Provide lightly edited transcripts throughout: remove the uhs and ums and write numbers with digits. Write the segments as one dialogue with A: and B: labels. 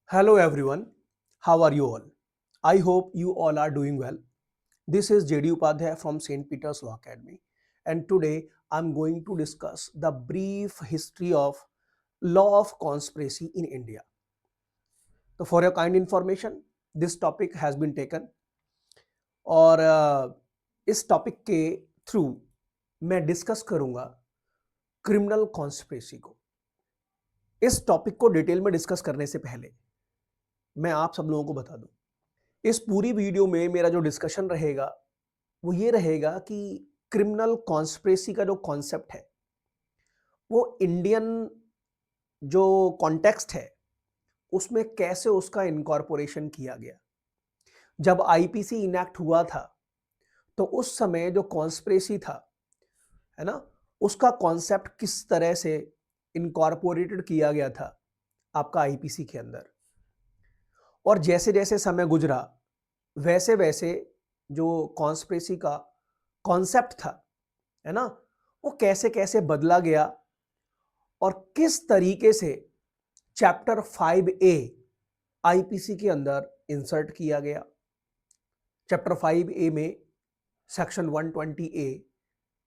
A: Hello everyone, how are you all? I hope you all are doing well. This is JD Upadhyay from St. Peter's Law Academy, and today I'm going to discuss the brief history of law of conspiracy in India. So, for your kind information, this topic has been taken और इस topic के through मैं discuss करूंगा criminal conspiracy को। इस topic को detail में discuss करने से पहले मैं आप सब लोगों को बता दूं, इस पूरी वीडियो में मेरा जो डिस्कशन रहेगा वो ये रहेगा कि क्रिमिनल कॉन्स्पिरेसी का जो कॉन्सेप्ट है वो इंडियन जो कॉन्टेक्स्ट है उसमें कैसे उसका इनकॉर्पोरेशन किया गया। जब आईपीसी इनैक्ट हुआ था तो उस समय जो कॉन्स्पिरेसी था, है ना, उसका कॉन्सेप्ट किस तरह से इनकॉर्पोरेटेड किया गया था आपका आईपीसी के अंदर। और जैसे जैसे समय गुजरा वैसे वैसे जो कॉन्स्पिरेसी का कॉन्सेप्ट था, है ना, वो कैसे कैसे बदला गया और किस तरीके से चैप्टर 5A आईपीसी के अंदर इंसर्ट किया गया। चैप्टर 5A में सेक्शन 120A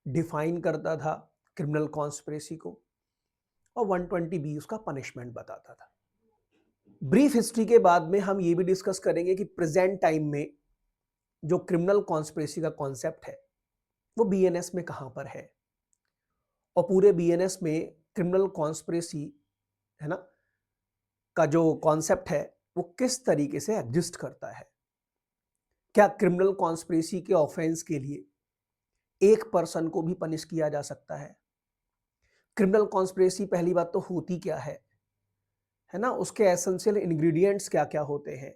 A: डिफाइन करता था क्रिमिनल कॉन्स्पिरेसी को और 120B उसका पनिशमेंट बताता था। ब्रीफ हिस्ट्री के बाद में हम ये भी डिस्कस करेंगे कि प्रेजेंट टाइम में जो क्रिमिनल कॉन्स्पिरेसी का कॉन्सेप्ट है वो बीएनएस में कहां पर है और पूरे बीएनएस में क्रिमिनल कॉन्स्पिरेसी, है ना, का जो कॉन्सेप्ट है वो किस तरीके से एग्जिस्ट करता है। क्या क्रिमिनल कॉन्स्पिरेसी के ऑफेंस के लिए एक पर्सन को भी पनिश किया जा सकता है? क्रिमिनल कॉन्स्पिरेसी पहली बात तो होती क्या है ना, उसके एसेंशियल इंग्रेडिएंट्स क्या क्या होते हैं,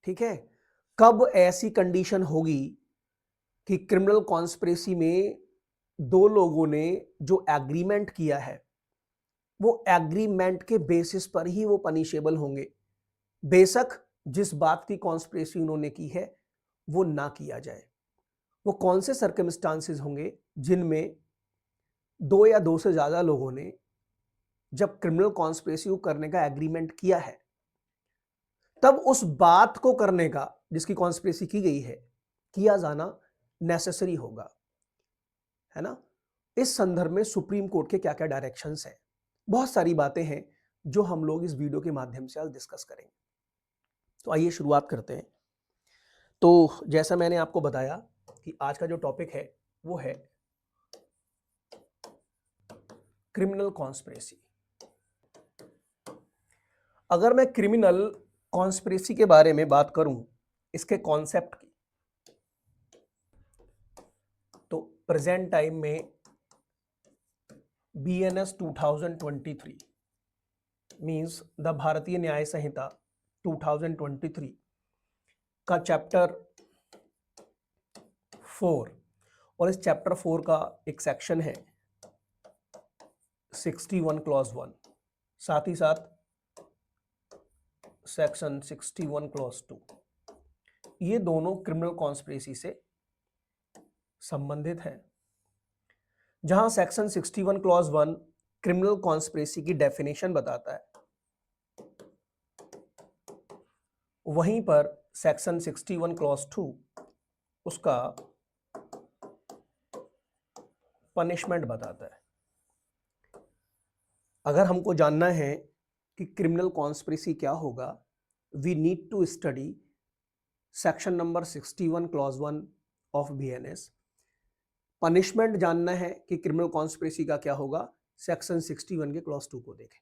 A: ठीक है। कब ऐसी कंडीशन होगी कि क्रिमिनल कॉन्स्पिरेसी में दो लोगों ने जो एग्रीमेंट किया है वो एग्रीमेंट के बेसिस पर ही वो पनिशेबल होंगे, बेशक जिस बात की कॉन्स्पिरेसी उन्होंने की है वो ना किया जाए। वो कौन से सर्कमस्टांसेस होंगे जिनमें दो या दो से ज्यादा लोगों ने जब क्रिमिनल कॉन्स्पिरेसी को करने का एग्रीमेंट किया है तब उस बात को करने का जिसकी कॉन्स्पिरेसी की गई है किया जाना नेसेसरी होगा, है ना। इस संदर्भ में सुप्रीम कोर्ट के क्या क्या डायरेक्शंस हैं, बहुत सारी बातें हैं जो हम लोग इस वीडियो के माध्यम से आज डिस्कस करेंगे। तो आइए शुरुआत करते हैं। तो जैसा मैंने आपको बताया कि आज का जो टॉपिक है वो है क्रिमिनल कॉन्स्पिरेसी। अगर मैं क्रिमिनल कॉन्स्पिरेसी के बारे में बात करूं, इसके कॉन्सेप्ट की, तो प्रेजेंट टाइम में बीएनएस 2023 मींस द भारतीय न्याय संहिता 2023 का चैप्टर 4 और इस चैप्टर 4 का एक सेक्शन है 61 क्लॉज 1, साथ ही साथ सेक्शन 61 क्लॉज 2, ये दोनों क्रिमिनल कॉन्स्पिरेसी से संबंधित हैं। जहां सेक्शन 61 क्लॉज 1 क्रिमिनल कॉन्स्पिरेसी की डेफिनेशन बताता है, वहीं पर सेक्शन 61 क्लॉज 2 उसका पनिशमेंट बताता है। अगर हमको जानना है कि क्रिमिनल कॉन्स्पिरेसी क्या होगा, we need to study section number 61 clause 1 of BNS. Punishment जानना है कि क्रिमिनल कॉन्स्पिरेसी का क्या होगा, सेक्शन 61 के क्लॉज 2 को देखें।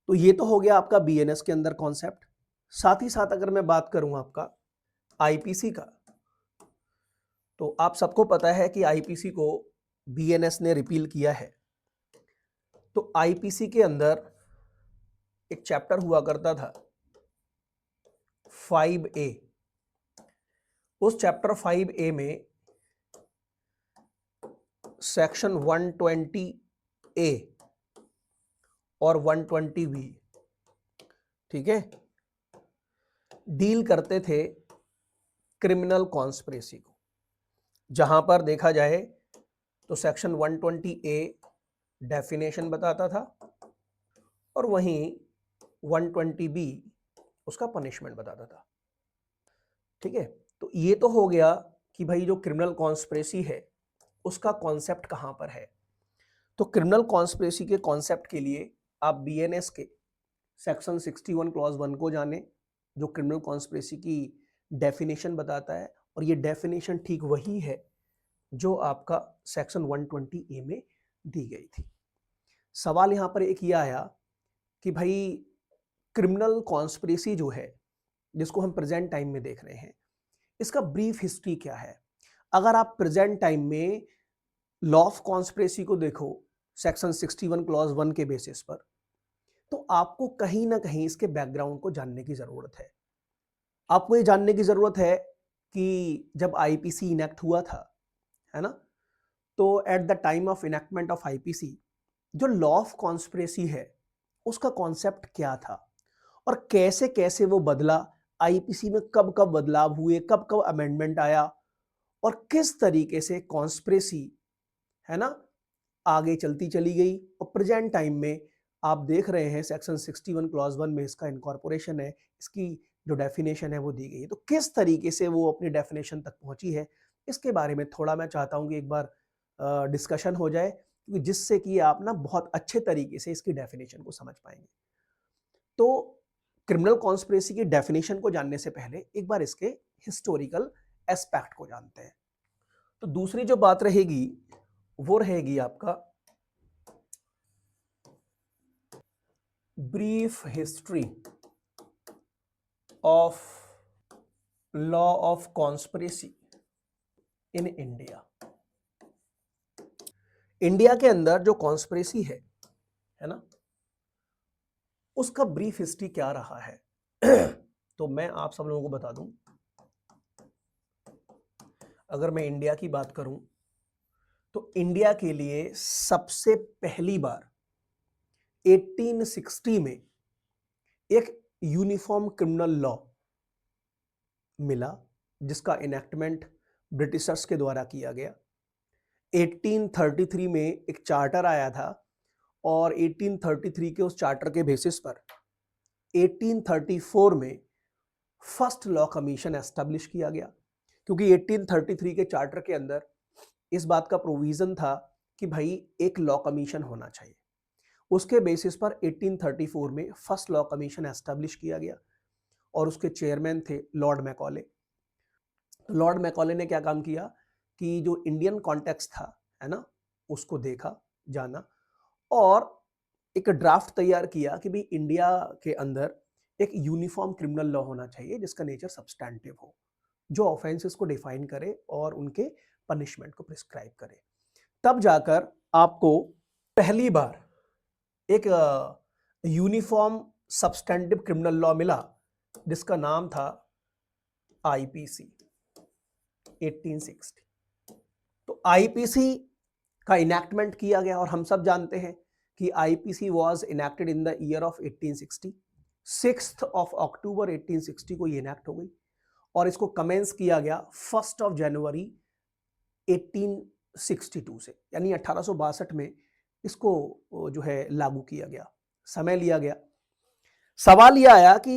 A: तो ये तो हो गया आपका बीएनएस के अंदर कॉन्सेप्ट। साथ ही साथ अगर मैं बात करूं आपका आईपीसी का, तो आप सबको पता है कि आईपीसी को बीएनएस ने रिपील किया है। तो आईपीसी के अंदर एक चैप्टर हुआ करता था 5A। उस चैप्टर 5A में सेक्शन 120A और 120B, ठीक है, डील करते थे क्रिमिनल कॉन्स्पिरेसी को। जहां पर देखा जाए तो सेक्शन 120A डेफिनेशन बताता था और वहीं 120 बी उसका पनिशमेंट बताता था। ठीक है, तो ये तो हो गया कि भाई जो क्रिमिनल कॉन्स्पिरेसी है उसका कॉन्सेप्ट कहां पर है। तो क्रिमिनल कॉन्स्पिरेसी के कॉन्सेप्ट के लिए आप बीएनएस के सेक्शन 61 क्लॉज 1 को जाने, जो क्रिमिनल कॉन्स्पिरेसी की डेफिनेशन बताता है, और ये डेफिनेशन ठीक वही है जो आपका सेक्शन 120 ए में दी गई थी। सवाल यहां पर एक ये आया कि भाई क्रिमिनल कॉन्स्पिरेसी जो है जिसको हम प्रेजेंट टाइम में देख रहे हैं, इसका ब्रीफ हिस्ट्री क्या है। अगर आप प्रेजेंट टाइम में लॉ ऑफ कॉन्स्पिरेसी को देखो सेक्शन 61 क्लॉज 1 के बेसिस पर, तो आपको कहीं ना कहीं इसके बैकग्राउंड को जानने की जरूरत है। आपको ये जानने की जरूरत है कि जब आईपीसी इनेक्ट हुआ था, है ना, तो at the time of enactment of IPC जो लॉ ऑफ कॉन्स्पिरेसी है उसका कॉन्सेप्ट क्या था और कैसे कैसे वो बदला, आईपीसी में कब कब बदलाव हुए, कब कब अमेंडमेंट आया, और किस तरीके से कॉन्स्पिरेसी, है ना, आगे चलती चली गई। और प्रेजेंट टाइम में आप देख रहे हैं सेक्शन 61 क्लॉज 1 में इसका इनकॉर्पोरेशन है, इसकी जो डेफिनेशन है वो दी गई है। तो किस तरीके से वो अपनी डेफिनेशन तक पहुंची है, इसके बारे में थोड़ा मैं चाहता हूं कि एक बार डिस्कशन हो जाए, क्योंकि जिससे कि आप ना बहुत अच्छे तरीके से इसकी डेफिनेशन को समझ पाएंगे। तो क्रिमिनल कॉन्स्पिरेसी की डेफिनेशन को जानने से पहले एक बार इसके हिस्टोरिकल एस्पेक्ट को जानते हैं। तो दूसरी जो बात रहेगी वो रहेगी आपका brief history of law of conspiracy in India. India के अंदर जो कॉन्स्पिरेसी है ना, उसका ब्रीफ हिस्ट्री क्या रहा है। तो मैं आप सब लोगों को बता दूं, अगर मैं इंडिया की बात करूं तो इंडिया के लिए सबसे पहली बार 1860 में एक यूनिफॉर्म क्रिमिनल लॉ मिला, जिसका इनेक्टमेंट ब्रिटिशर्स के द्वारा किया गया। 1833 में एक चार्टर आया था, और 1833 के उस चार्टर के बेसिस पर 1834 में फर्स्ट लॉ कमीशन एस्टेब्लिश किया गया, क्योंकि 1833 के चार्टर के अंदर इस बात का प्रोविजन था कि भाई एक लॉ कमीशन होना चाहिए। उसके बेसिस पर 1834 में फर्स्ट लॉ कमीशन एस्टेब्लिश किया गया, और उसके चेयरमैन थे लॉर्ड मैकॉले। लॉर्ड मैकॉले ने क्या काम किया कि जो इंडियन कॉन्टेक्स्ट था, है ना, उसको देखा, जाना, और एक ड्राफ्ट तैयार किया कि भाई इंडिया के अंदर एक यूनिफॉर्म क्रिमिनल लॉ होना चाहिए जिसका नेचर सब्सटैंटिव हो, जो ऑफेंसेस को डिफाइन करे और उनके पनिशमेंट को प्रिस्क्राइब करे। तब जाकर आपको पहली बार एक यूनिफॉर्म सब्सटैंटिव क्रिमिनल लॉ मिला, जिसका नाम था आईपीसी 1860। तो आईपीसी का इनेक्टमेंट किया गया, और हम सब जानते हैं कि IPC was enacted in the year of 1860। 6 अक्टूबर 1860 को ये इनेक्ट हो गई, और इसको कमेंस किया गया 1 जनवरी 1862 से, यानी 1862 में इसको जो है लागू किया गया। समय लिया गया। सवाल यह आया कि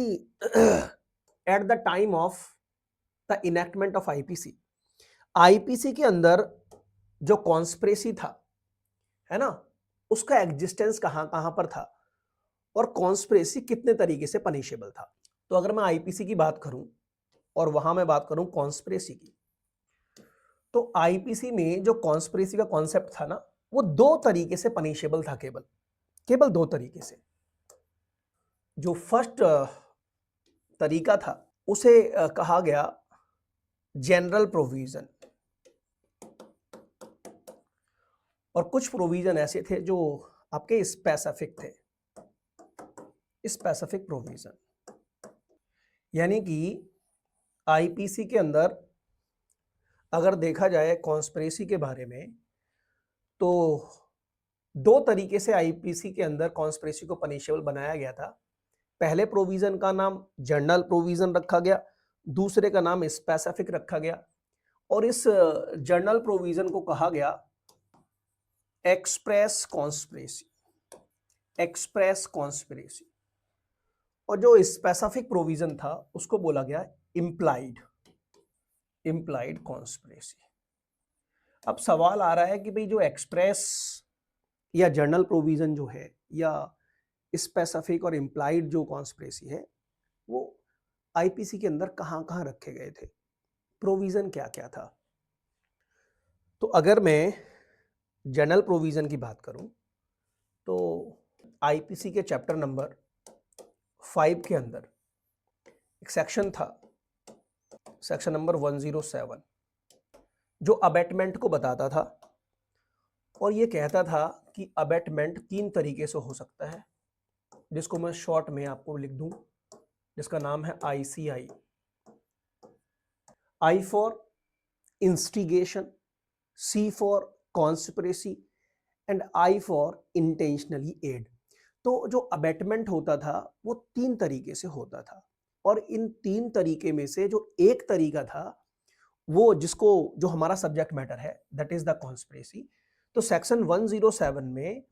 A: eight the time of the enactment of IPC, IPC के अंदर जो कॉन्स्पिरेसी था, है ना, उसका एग्जिस्टेंस कहां कहां पर था, और कॉन्स्पिरेसी कितने तरीके से पनिशेबल था। तो अगर मैं आईपीसी की बात करूं और वहां मैं बात करूं कॉन्स्पिरेसी की, तो आईपीसी में जो कॉन्स्पिरेसी का कॉन्सेप्ट था ना, वो 2 तरीके से पनिशेबल था, केवल 2 तरीके से। जो फर्स्ट तरीका था उसे कहा गया जनरल प्रोविजन, और कुछ प्रोविजन ऐसे थे जो आपके स्पेसिफिक थे, स्पेसिफिक प्रोविजन। यानी कि आईपीसी के अंदर अगर देखा जाए कॉन्स्पिरेसी के बारे में, तो 2 तरीके से आईपीसी के अंदर कॉन्स्पिरेसी को पनिशेबल बनाया गया था। पहले प्रोविजन का नाम जनरल प्रोविजन रखा गया, दूसरे का नाम स्पेसिफिक रखा गया, और इस जनरल प्रोविजन को कहा गया एक्सप्रेस कॉन्स्पिरेसी। Express conspiracy. और जो स्पेसिफिक प्रोविजन था उसको बोला गया इम्प्लाइड कॉन्स्पिरेसी। अब सवाल आ रहा है कि भाई जो एक्सप्रेस या जनरल प्रोविजन जो है या स्पेसिफिक और इम्प्लाइड जो कॉन्स्पिरेसी है वो आईपीसी के अंदर कहां कहां रखे गए थे, प्रोविजन क्या क्या था। तो अगर मैं जनरल प्रोविजन की बात करूं तो आईपीसी के चैप्टर नंबर 5 के अंदर एक सेक्शन था, सेक्शन नंबर 107, जो अबेटमेंट को बताता था और ये कहता था कि अबेटमेंट 3 तरीके से हो सकता है, जिसको मैं शॉर्ट में आपको लिख दूं, जिसका नाम है ICI। I for instigation, C for conspiracy and I for intentionally aid. तो जो अबेटमेंट होता था वो 3 तरीके से होता था और इन 3 तरीके में से जो एक तरीका था वो जिसको जो हमारा सब्जेक्ट मैटर है दैट इज द कॉन्स्पिरेसी। तो सेक्शन 107 में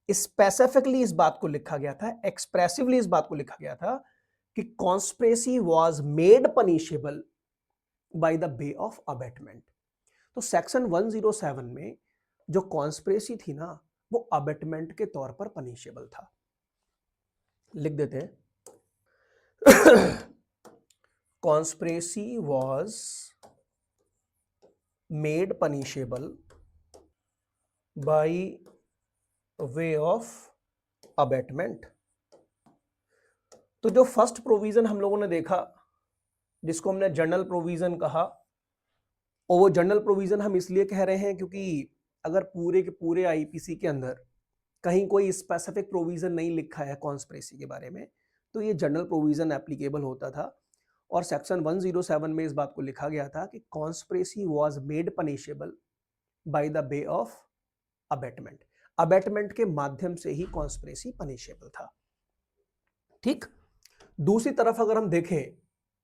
A: स्पेसिफिकली इस बात को लिखा गया था, एक्सप्रेसिवली इस बात को लिखा गया था कि conspiracy was made punishable by the way of abetment. तो सेक्शन 107 में जो कॉन्स्पिरेसी थी ना वो अबेटमेंट के तौर पर पनिशेबल था। लिख देते हैं conspiracy was made punishable by way of abetment. तो जो फर्स्ट प्रोविजन हम लोगों ने देखा जिसको हमने जनरल प्रोविजन कहा, और वो जनरल प्रोविजन हम इसलिए कह रहे हैं क्योंकि अगर पूरे के पूरे आईपीसी के अंदर कहीं कोई स्पेसिफिक प्रोविजन नहीं लिखा है कॉन्स्पिरेसी के बारे में तो ये जनरल प्रोविजन एप्लीकेबल होता था। और सेक्शन 107 में इस बात को लिखा गया था कि conspiracy was made punishable by the way of abetment. Abetment के माध्यम से ही कॉन्स्पिरेसी पनिशेबल था। ठीक, दूसरी तरफ अगर हम देखें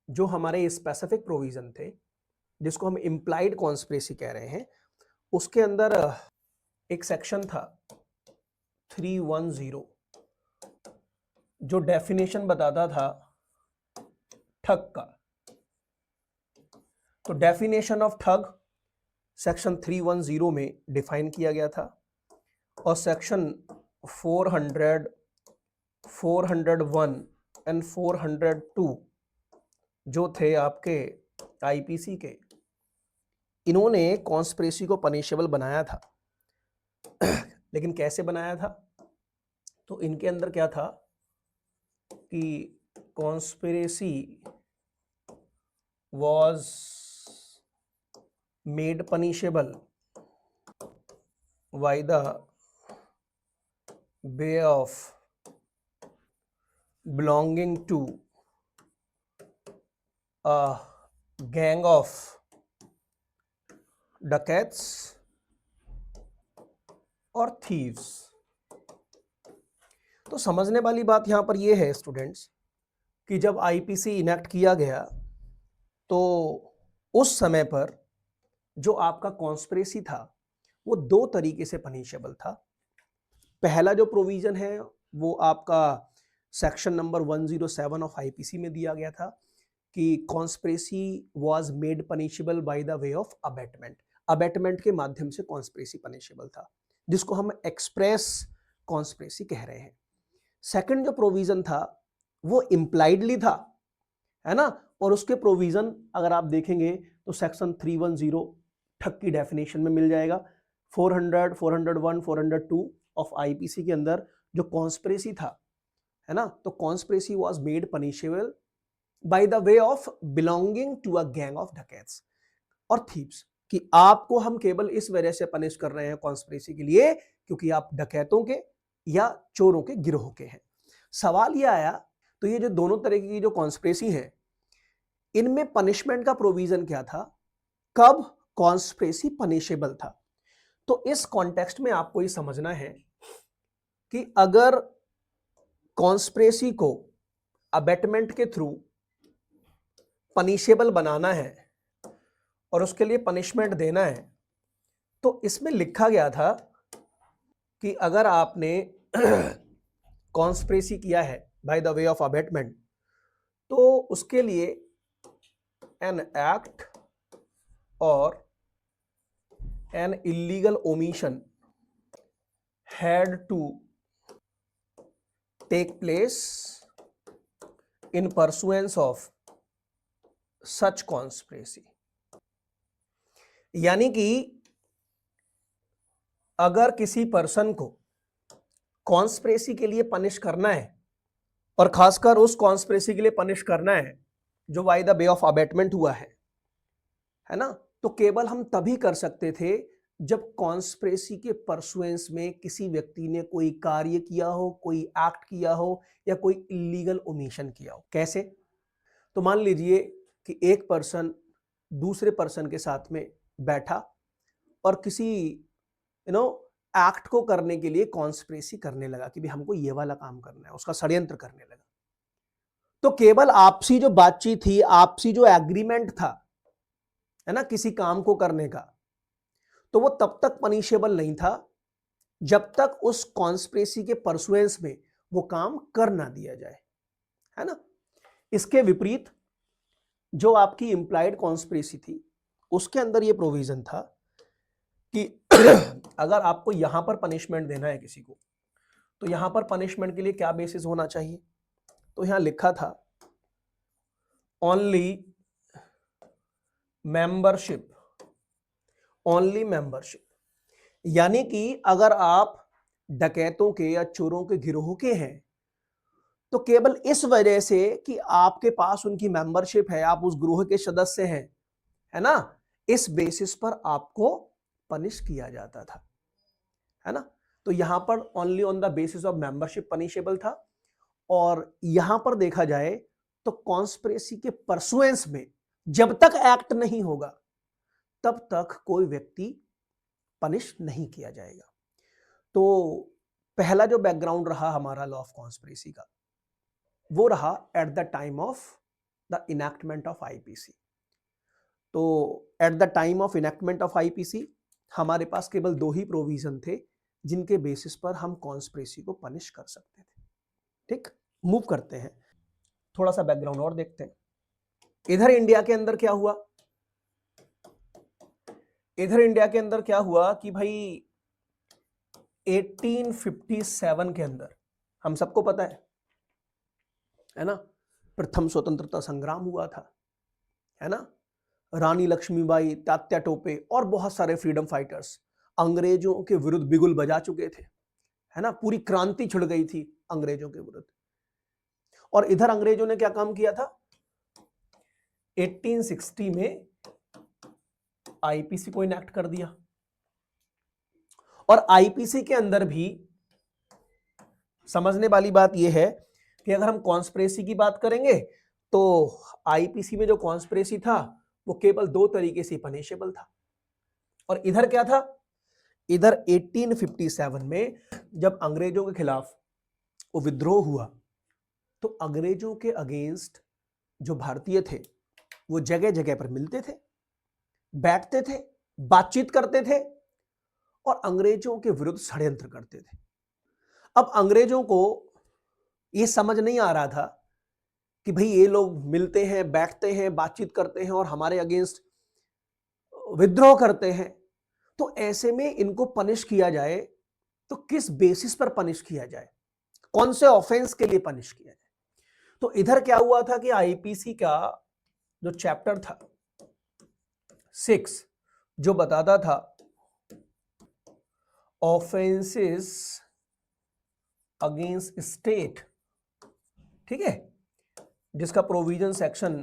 A: जो हमारे स्पेसिफिक प्रोविजन थे जिसको हम इम्प्लाइड कॉन्स्पिरेसी कह रहे हैं, उसके अंदर एक सेक्शन था 310 जो डेफिनेशन बताता था ठग का। तो डेफिनेशन ऑफ ठग सेक्शन 310 में डिफाइन किया गया था और सेक्शन 400, 401 एंड 402 जो थे आपके आईपीसी के, इन्होंने कॉन्स्पिरेसी को पनिशेबल बनाया था। लेकिन कैसे बनाया था? तो इनके अंदर क्या था कि conspiracy was made punishable by the way of belonging to a gang of डकैट्स और थीव्स। तो समझने वाली बात यहां पर यह है स्टूडेंट्स कि जब आईपीसी इनेक्ट किया गया तो उस समय पर जो आपका कॉन्स्पिरेसी था वो 2 तरीके से पनिशेबल था। पहला जो प्रोविजन है वो आपका सेक्शन नंबर 107 ऑफ आईपीसी में दिया गया था कि conspiracy was made punishable by the way of abetment. Abetment के माध्यम से कॉन्स्पिरेसी पनिशेबल था, जिसको हम एक्सप्रेस कॉन्स्पिरेसी कह रहे हैं। सेकंड जो प्रोविजन था वो इम्प्लाइडली था, है ना, और उसके प्रोविजन अगर आप देखेंगे तो सेक्शन 310 ठग की डेफिनेशन में मिल जाएगा। 400, 401, 402 ऑफ आईपीसी के अंदर जो कॉन्स्पिरेसी था, है ना, तो conspiracy was made punishable by the way of belonging to a gang of dacoits और थीव्स, कि आपको हम केवल इस वजह से पनिश कर रहे हैं कॉन्स्पिरेसी के लिए क्योंकि आप डकैतों के या चोरों के गिरोह के हैं। सवाल यह आया तो ये जो दोनों तरह की जो कॉन्स्पिरेसी है इनमें पनिशमेंट का प्रोविजन क्या था, कब कॉन्स्पिरेसी पनिशेबल था। तो इस कॉन्टेक्स्ट में आपको ये समझना है कि अगर कॉन्स्पिरेसी को अबेटमेंट के थ्रू पनिशेबल बनाना है और उसके लिए पनिशमेंट देना है तो इसमें लिखा गया था कि अगर आपने कॉन्स्पिरेसी किया है by the way of abetment तो उसके लिए एन एक्ट और an illegal omission had to take place in pursuance of such conspiracy। यानी कि अगर किसी पर्सन को कॉन्स्पिरेसी के लिए पनिश करना है और खासकर उस कॉन्स्पिरेसी के लिए पनिश करना है जो by the way of abetment हुआ है ना, तो केवल हम तभी कर सकते थे जब कॉन्स्पिरेसी के परसुएंस में किसी व्यक्ति ने कोई कार्य किया हो, कोई एक्ट किया हो या कोई इलीगल ओमिशन किया हो। कैसे? तो मान लीजिए कि एक पर्सन दूसरे पर्सन के साथ में बैठा और किसी एक्ट को करने के लिए कॉन्स्पिरेसी करने लगा कि भाई हमको ये वाला काम करना है, उसका षड्यंत्र करने लगा। तो केवल आपसी जो बातचीत थी, आपसी जो एग्रीमेंट था, है ना, किसी काम को करने का, तो वो तब तक पनिशेबल नहीं था जब तक उस कॉन्स्पिरेसी के परसुएंस में वो काम कर ना दिया जाए, है ना। इसके विपरीत जो आपकी इंप्लाइड कॉन्स्पिरेसी थी उसके अंदर ये प्रोविजन था कि अगर आपको यहां पर पनिशमेंट देना है किसी को, तो यहां पर पनिशमेंट के लिए क्या बेसिस होना चाहिए? तो यहां लिखा था ओनली मेंबरशिप, ओनली मेंबरशिप। यानी कि अगर आप डकैतों के या चोरों के गिरोह के हैं तो केवल इस वजह से कि आपके पास उनकी मेंबरशिप है, आप उस गिरोह के सदस्य हैं, है ना, इस बेसिस पर आपको पनिश किया जाता था, है ना। तो यहां पर only on the basis of membership punishable था। और यहां पर देखा जाए तो कॉन्स्पिरेसी के परसुएंस में जब तक एक्ट नहीं होगा तब तक कोई व्यक्ति पनिश नहीं किया जाएगा। तो पहला जो बैकग्राउंड रहा हमारा लॉ ऑफ कॉन्स्पिरेसी का, वो रहा at the time of the enactment of IPC. तो at the time of enactment of IPC हमारे पास केवल दो ही प्रोविजन थे जिनके बेसिस पर हम कॉन्स्पिरेसी को पनिश कर सकते थे। ठीक, मूव करते हैं, थोड़ा सा बैकग्राउंड और देखते हैं। इधर इंडिया के अंदर क्या हुआ? इधर इंडिया के अंदर क्या हुआ कि भाई 1857 के अंदर हम सबको पता है ना, प्रथम स्वतंत्रता संग्राम हुआ था, है ना। रानी लक्ष्मीबाई, तात्या टोपे और बहुत सारे फ्रीडम फाइटर्स अंग्रेजों के विरुद्ध बिगुल बजा चुके थे, है ना। पूरी क्रांति छिड़ गई थी अंग्रेजों के विरुद्ध। और इधर अंग्रेजों ने क्या काम किया था? 1860 में आईपीसी को इनैक्ट कर दिया। और आईपीसी के अंदर भी समझने वाली बात यह है कि अगर हम कॉन्स्पिरेसी की बात करेंगे तो आईपीसी में जो कॉन्स्पिरेसी था वो केवल दो तरीके से पनिशेबल था। और इधर क्या था? इधर 1857 में जब अंग्रेजों के खिलाफ वो विद्रोह हुआ तो अंग्रेजों के अगेंस्ट जो भारतीय थे वो जगह जगह पर मिलते थे, बैठते थे, बातचीत करते थे और अंग्रेजों के विरुद्ध षड्यंत्र करते थे। अब अंग्रेजों को यह समझ नहीं आ रहा था कि भाई ये लोग मिलते हैं, बैठते हैं, बातचीत करते हैं और हमारे अगेंस्ट विद्रोह करते हैं, तो ऐसे में इनको पनिश किया जाए तो किस बेसिस पर पनिश किया जाए, कौन से ऑफेंस के लिए पनिश किया जाए। तो इधर क्या हुआ था कि आईपीसी का जो चैप्टर था 6 जो बताता था ऑफेंसेस अगेंस्ट स्टेट, ठीक है, जिसका प्रोविजन सेक्शन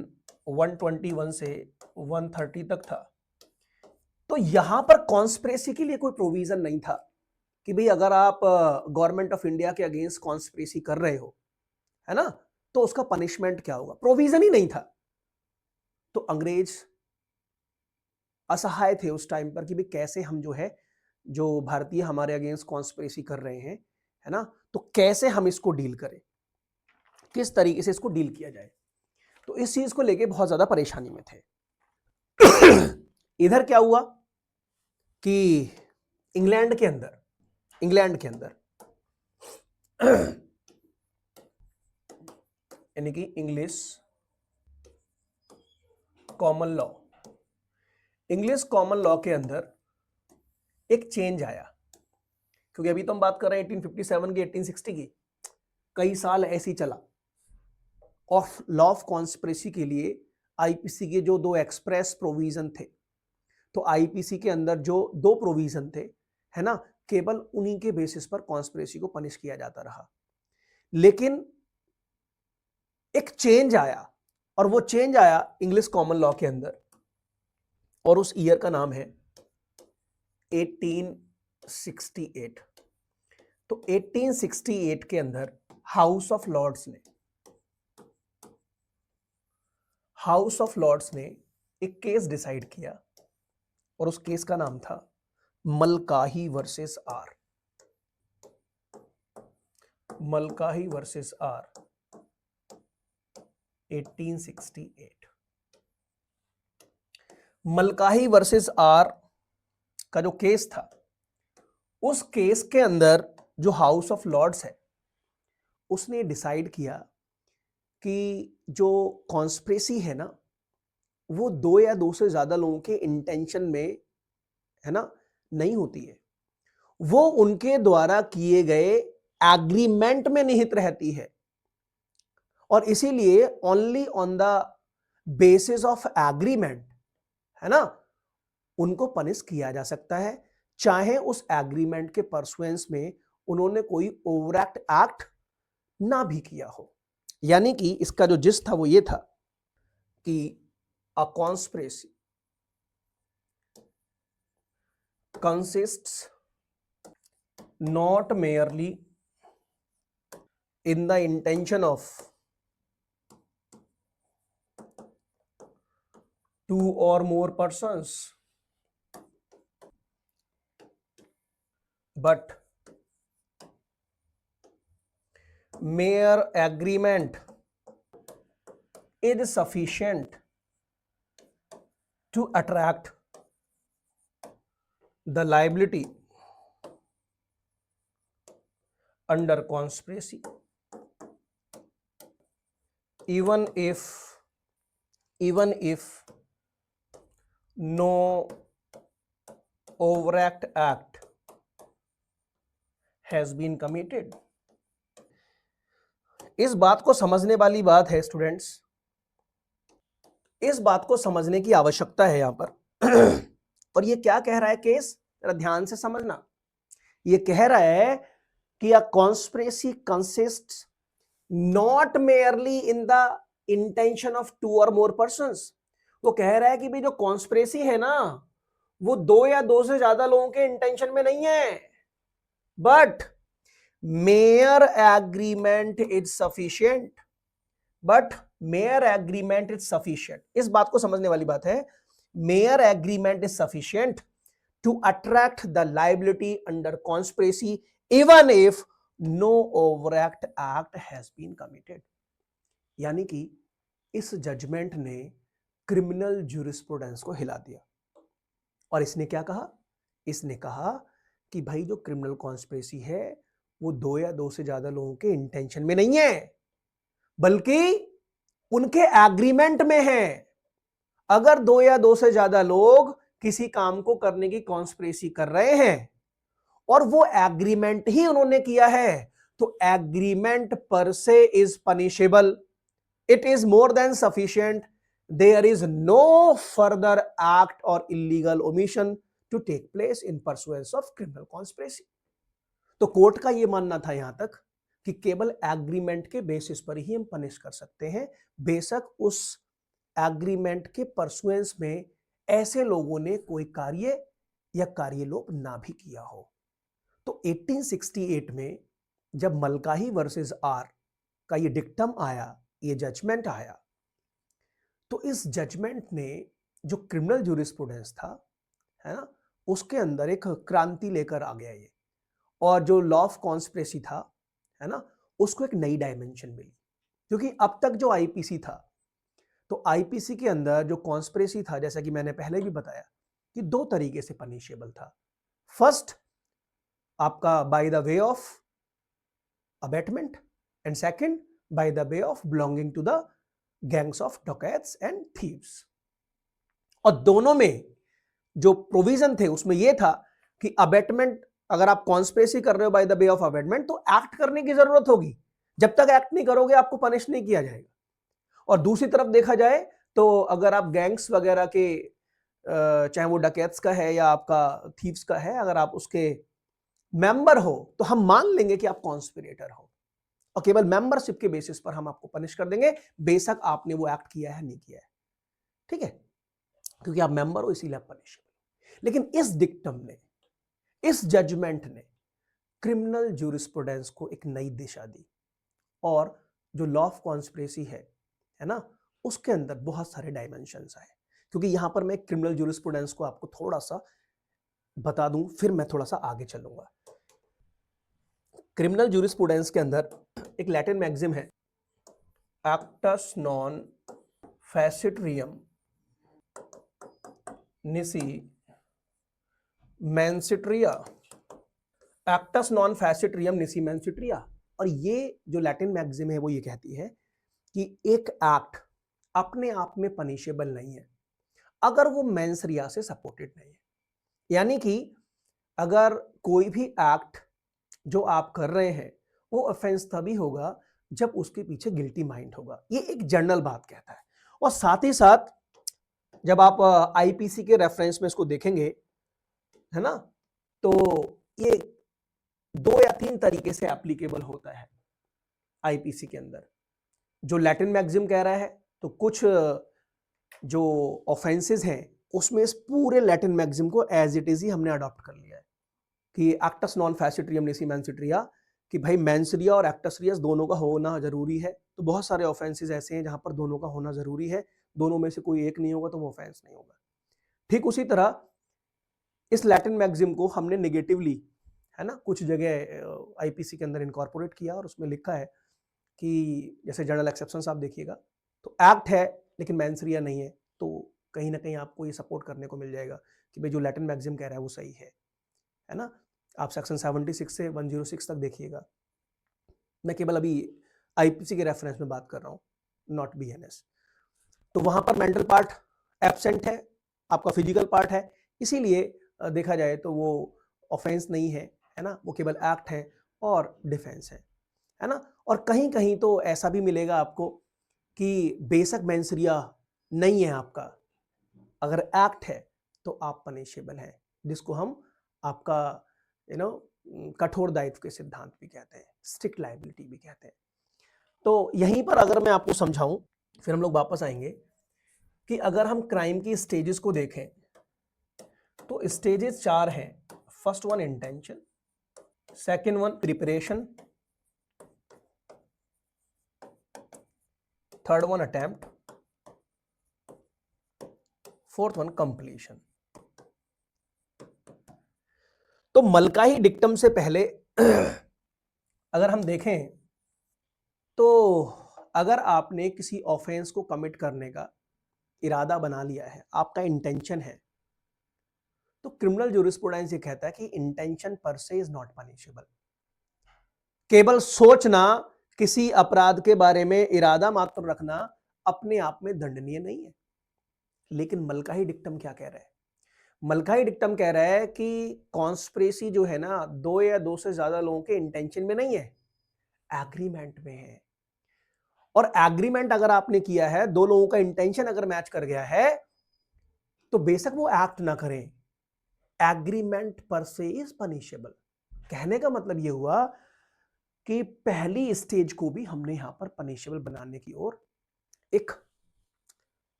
A: 121 से 130 तक था। तो यहां पर कॉन्स्पिरेसी के लिए कोई प्रोविजन नहीं था कि भाई अगर आप गवर्नमेंट ऑफ इंडिया के अगेंस्ट कॉन्स्पिरेसी कर रहे हो, है ना, तो उसका पनिशमेंट क्या होगा, प्रोविजन ही नहीं था। तो अंग्रेज असहाय थे उस टाइम पर कि भाई कैसे हम जो है, जो भारतीय हमारे अगेंस्ट कॉन्स्पिरेसी कर रहे हैं, है ना, तो कैसे हम इसको डील करें, किस तरीके से इसको डील किया जाए। तो इस चीज को लेके बहुत ज्यादा परेशानी में थे। इधर क्या हुआ कि इंग्लैंड के अंदर यानी कि English common law, English common law के अंदर एक चेंज आया, क्योंकि अभी तो हम बात कर रहे हैं 1857 की, 1860 की, कई साल ऐसी चला। ऑफ लॉ ऑफ कॉन्स्पिरेसी के लिए आईपीसी के जो दो एक्सप्रेस प्रोविजन थे, तो आईपीसी के अंदर जो दो प्रोविजन थे, है ना, केवल उन्हीं के बेसिस पर कॉन्स्पिरेसी को पनिश किया जाता रहा। लेकिन एक चेंज आया, और वो चेंज आया इंग्लिश कॉमन लॉ के अंदर, और उस ईयर का नाम है 1868। तो 1868 के अंदर हाउस ऑफ लॉर्ड्स ने एक केस डिसाइड किया, और उस केस का नाम था Mulcahy versus R. Mulcahy versus R 1868। Mulcahy versus R का जो केस था, उस केस के अंदर जो हाउस ऑफ लॉर्ड्स है उसने डिसाइड किया कि जो कॉन्स्पिरेसी है ना, वो दो या दो से ज्यादा लोगों के इंटेंशन में, है ना, नहीं होती है, वो उनके द्वारा किए गए एग्रीमेंट में निहित रहती है, और इसीलिए only on the basis of agreement, है ना, उनको पनिश किया जा सकता है, चाहे उस एग्रीमेंट के परसुएंस में उन्होंने कोई ओवरएक्ट एक्ट ना भी किया हो। यानी कि इसका जो जिस्ट था वो ये था कि a conspiracy consists not merely in the intention of two or more persons, but mere agreement is sufficient to attract the liability under conspiracy, even if no overact act has been committed। इस बात को समझने वाली बात है students, इस बात को समझने की आवश्यकता है यहां पर। और ये क्या कह रहा है केस, जरा ध्यान से समझना। ये कह रहा है कि a conspiracy consists not merely in the intention of two or more persons. वो कह रहा है कि भाई जो कॉन्स्पिरेसी है ना, वो दो या दो से ज्यादा लोगों के इंटेंशन में नहीं है, but mayor agreement is sufficient. But mayor agreement is sufficient, इस बात को समझने वाली बात है। Mayor agreement is sufficient to attract the liability under conspiracy even if no overact act has been committed। यानी कि इस जजमेंट ने क्रिमिनल ज्यूरिस्प्रूडेंस को हिला दिया, और इसने क्या कहा, इसने कहा कि भाई जो क्रिमिनल कॉन्स्पिरेसी है वो दो या दो से ज्यादा लोगों के इंटेंशन में नहीं है, बल्कि उनके एग्रीमेंट में है। अगर दो या दो से ज्यादा लोग किसी काम को करने की कॉन्स्पिरेसी कर रहे हैं और वो एग्रीमेंट ही उन्होंने किया है, तो agreement per is punishable, it is more than sufficient, there is no further act or illegal omission to take place in pursuance of criminal conspiracy. तो कोर्ट का यह मानना था यहां तक कि केवल एग्रीमेंट के बेसिस पर ही हम पनिश कर सकते हैं, बेशक उस एग्रीमेंट के परसुएंस में ऐसे लोगों ने कोई कार्य या कार्यलोप ना भी किया हो। तो 1868 में जब मलकाही वर्सेस आर का ये डिक्टम आया, ये जजमेंट आया, तो इस जजमेंट ने जो क्रिमिनल ज्यूरिस्प्रूडेंस था, है ना, उसके अंदर एक क्रांति लेकर आ गया ये, और जो लॉ ऑफ कॉन्स्पिरेसी था, है ना, उसको एक नई डायमेंशन मिली। क्योंकि अब तक जो आईपीसी था, तो आईपीसी के अंदर जो कॉन्स्पिरेसी था, जैसा कि मैंने पहले भी बताया कि दो तरीके से पनिशेबल था। फर्स्ट आपका by the way of abetment, and second by the way of belonging to the gangs of dacoits and thieves. और दोनों में जो प्रोविजन थे उसमें यह था कि अबेटमेंट, अगर आप कॉन्स्पिरेसी कर रहे हो by the way of abetment तो एक्ट करने की जरूरत होगी, जब तक एक्ट नहीं करोगे आपको पनिश नहीं किया जाएगा। और दूसरी तरफ देखा जाए तो अगर आप गैंग्स वगैरह के चाहे वो डकैत्स का है या आपका थीव्स का है, अगर आप उसके मेंबर हो तो हम मान लेंगे कि आप कॉन्स्पिरेटर हो और केवल मेंबरशिप के बेसिस पर हम आपको पनिश कर देंगे, बेशक आपने वो एक्ट किया है नहीं किया है। ठीक है, क्योंकि आप मेंबर हो इसीलिए आप पनिशेबल। लेकिन इस डिक्टम ने, इस जजमेंट ने क्रिमिनल ज्यूरिस्प्रूडेंस को एक नई दिशा दी और जो लॉ ऑफ कॉन्स्पिरेसी है ना, उसके अंदर बहुत सारे डायमेंशंस आए। क्योंकि यहां पर मैं क्रिमिनल ज्यूरिस्प्रूडेंस को आपको थोड़ा सा बता दूं, फिर मैं थोड़ा सा आगे चलूंगा। क्रिमिनल ज्यूरिस्प्रूडेंस के अंदर एक लैटिन मैक्सिम है, एक्टस नॉन फैसिट्रियम निसी मैंसिट्रिया, एक्टस नॉन फैसिट्रियम निसी मैंसिट्रिया। और ये जो लैटिन मैक्सिम है वो ये कहती है कि एक एक्ट अपने आप में पनिशेबल नहीं है अगर वो मेंस रिया से सपोर्टेड नहीं है। यानी कि अगर कोई भी एक्ट जो आप कर रहे हैं वो ऑफेंस तभी होगा जब उसके पीछे गिल्टी माइंड होगा। ये एक जनरल बात कहता है। और साथ ही साथ जब आप आईपीसी के रेफरेंस में इसको देखेंगे, है ना, तो ये 2 या 3 तरीके से एप्लीकेबल होता है आईपीसी के अंदर। जो लैटिन मैक्सिम कह रहा है तो कुछ जो ऑफेंसेस हैं उसमें इस पूरे लैटिन मैक्सिम को एज इट इज ही हमने अडॉप्ट कर लिया है कि एक्टस नॉन फैसिट्रियम निसी मैंसिट्रिया, कि भाई मैंसरिया और एक्टस रियस दोनों का होना जरूरी है। तो बहुत सारे ऑफेंसेस ऐसे हैं जहां पर दोनों का होना जरूरी है, दोनों में से कोई एक नहीं होगा तो वो ऑफेंस नहीं होगा। ठीक उसी तरह इस लैटिन मैक्सिम को हमने नेगेटिवली, है ना, कुछ जगह आईपीसी के अंदर इनकॉर्पोरेट किया और उसमें लिखा है कि जैसे जनरल एक्सेप्शंस आप देखिएगा तो एक्ट है लेकिन मैंसरिया नहीं है, तो कहीं ना कहीं आपको ये सपोर्ट करने को मिल जाएगा कि भाई जो लैटिन मैक्सिम कह रहा है वो सही है ना। आप सेक्शन 76 से 106 तक देखिएगा। मैं केवल अभी आईपीसी के रेफरेंस में बात कर रहा हूँ, नॉट बीएनएस। तो वहां पर मेंटल पार्ट एब्सेंट है, आपका फिजिकल पार्ट है, इसीलिए देखा जाए तो वो ऑफेंस नहीं है ना, वो केवल एक्ट है और डिफेंस है ना। और कहीं कहीं तो ऐसा भी मिलेगा आपको कि बेशक मेंसरिया नहीं है आपका, अगर एक्ट है तो आप पनिशेबल हैं, जिसको हम आपका कठोर दायित्व के सिद्धांत भी कहते हैं, स्ट्रिक्ट लायबिलिटी भी कहते हैं। तो यहीं पर अगर मैं आपको समझाऊं, फिर हम लोग वापस आएंगे कि अगर हम क्राइम की स्टेजेस को देखें तो स्टेजेस 4 हैं। First one intention, second one preparation, third one attempt, fourth one completion. तो मलकाही डिक्टम से पहले अगर हम देखें तो अगर आपने किसी ऑफेंस को कमिट करने का इरादा बना लिया है, आपका इंटेंशन है, तो क्रिमिनल ज्यूरिस्प्रूडेंस ये कहता है कि इंटेंशन पर से इज नॉट पनिशेबल। केवल सोचना, किसी अपराध के बारे में इरादा मात्र रखना अपने आप में दंडनीय नहीं है। लेकिन मलकाही डिक्टम क्या कह रहा है? मलकाही डिक्टम कह रहा है कि कॉन्स्पिरेसी जो है ना, 2 या 2 से ज्यादा लोगों के इंटेंशन में नहीं है, एग्रीमेंट में है। और एग्रीमेंट अगर आपने किया है, 2 लोगों का इंटेंशन अगर मैच कर गया है तो बेशक वो एक्ट ना करें, agreement per is punishable. कहने का मतलब ये हुआ कि पहली स्टेज को भी हमने यहां पर पनिशेबल बनाने की ओर एक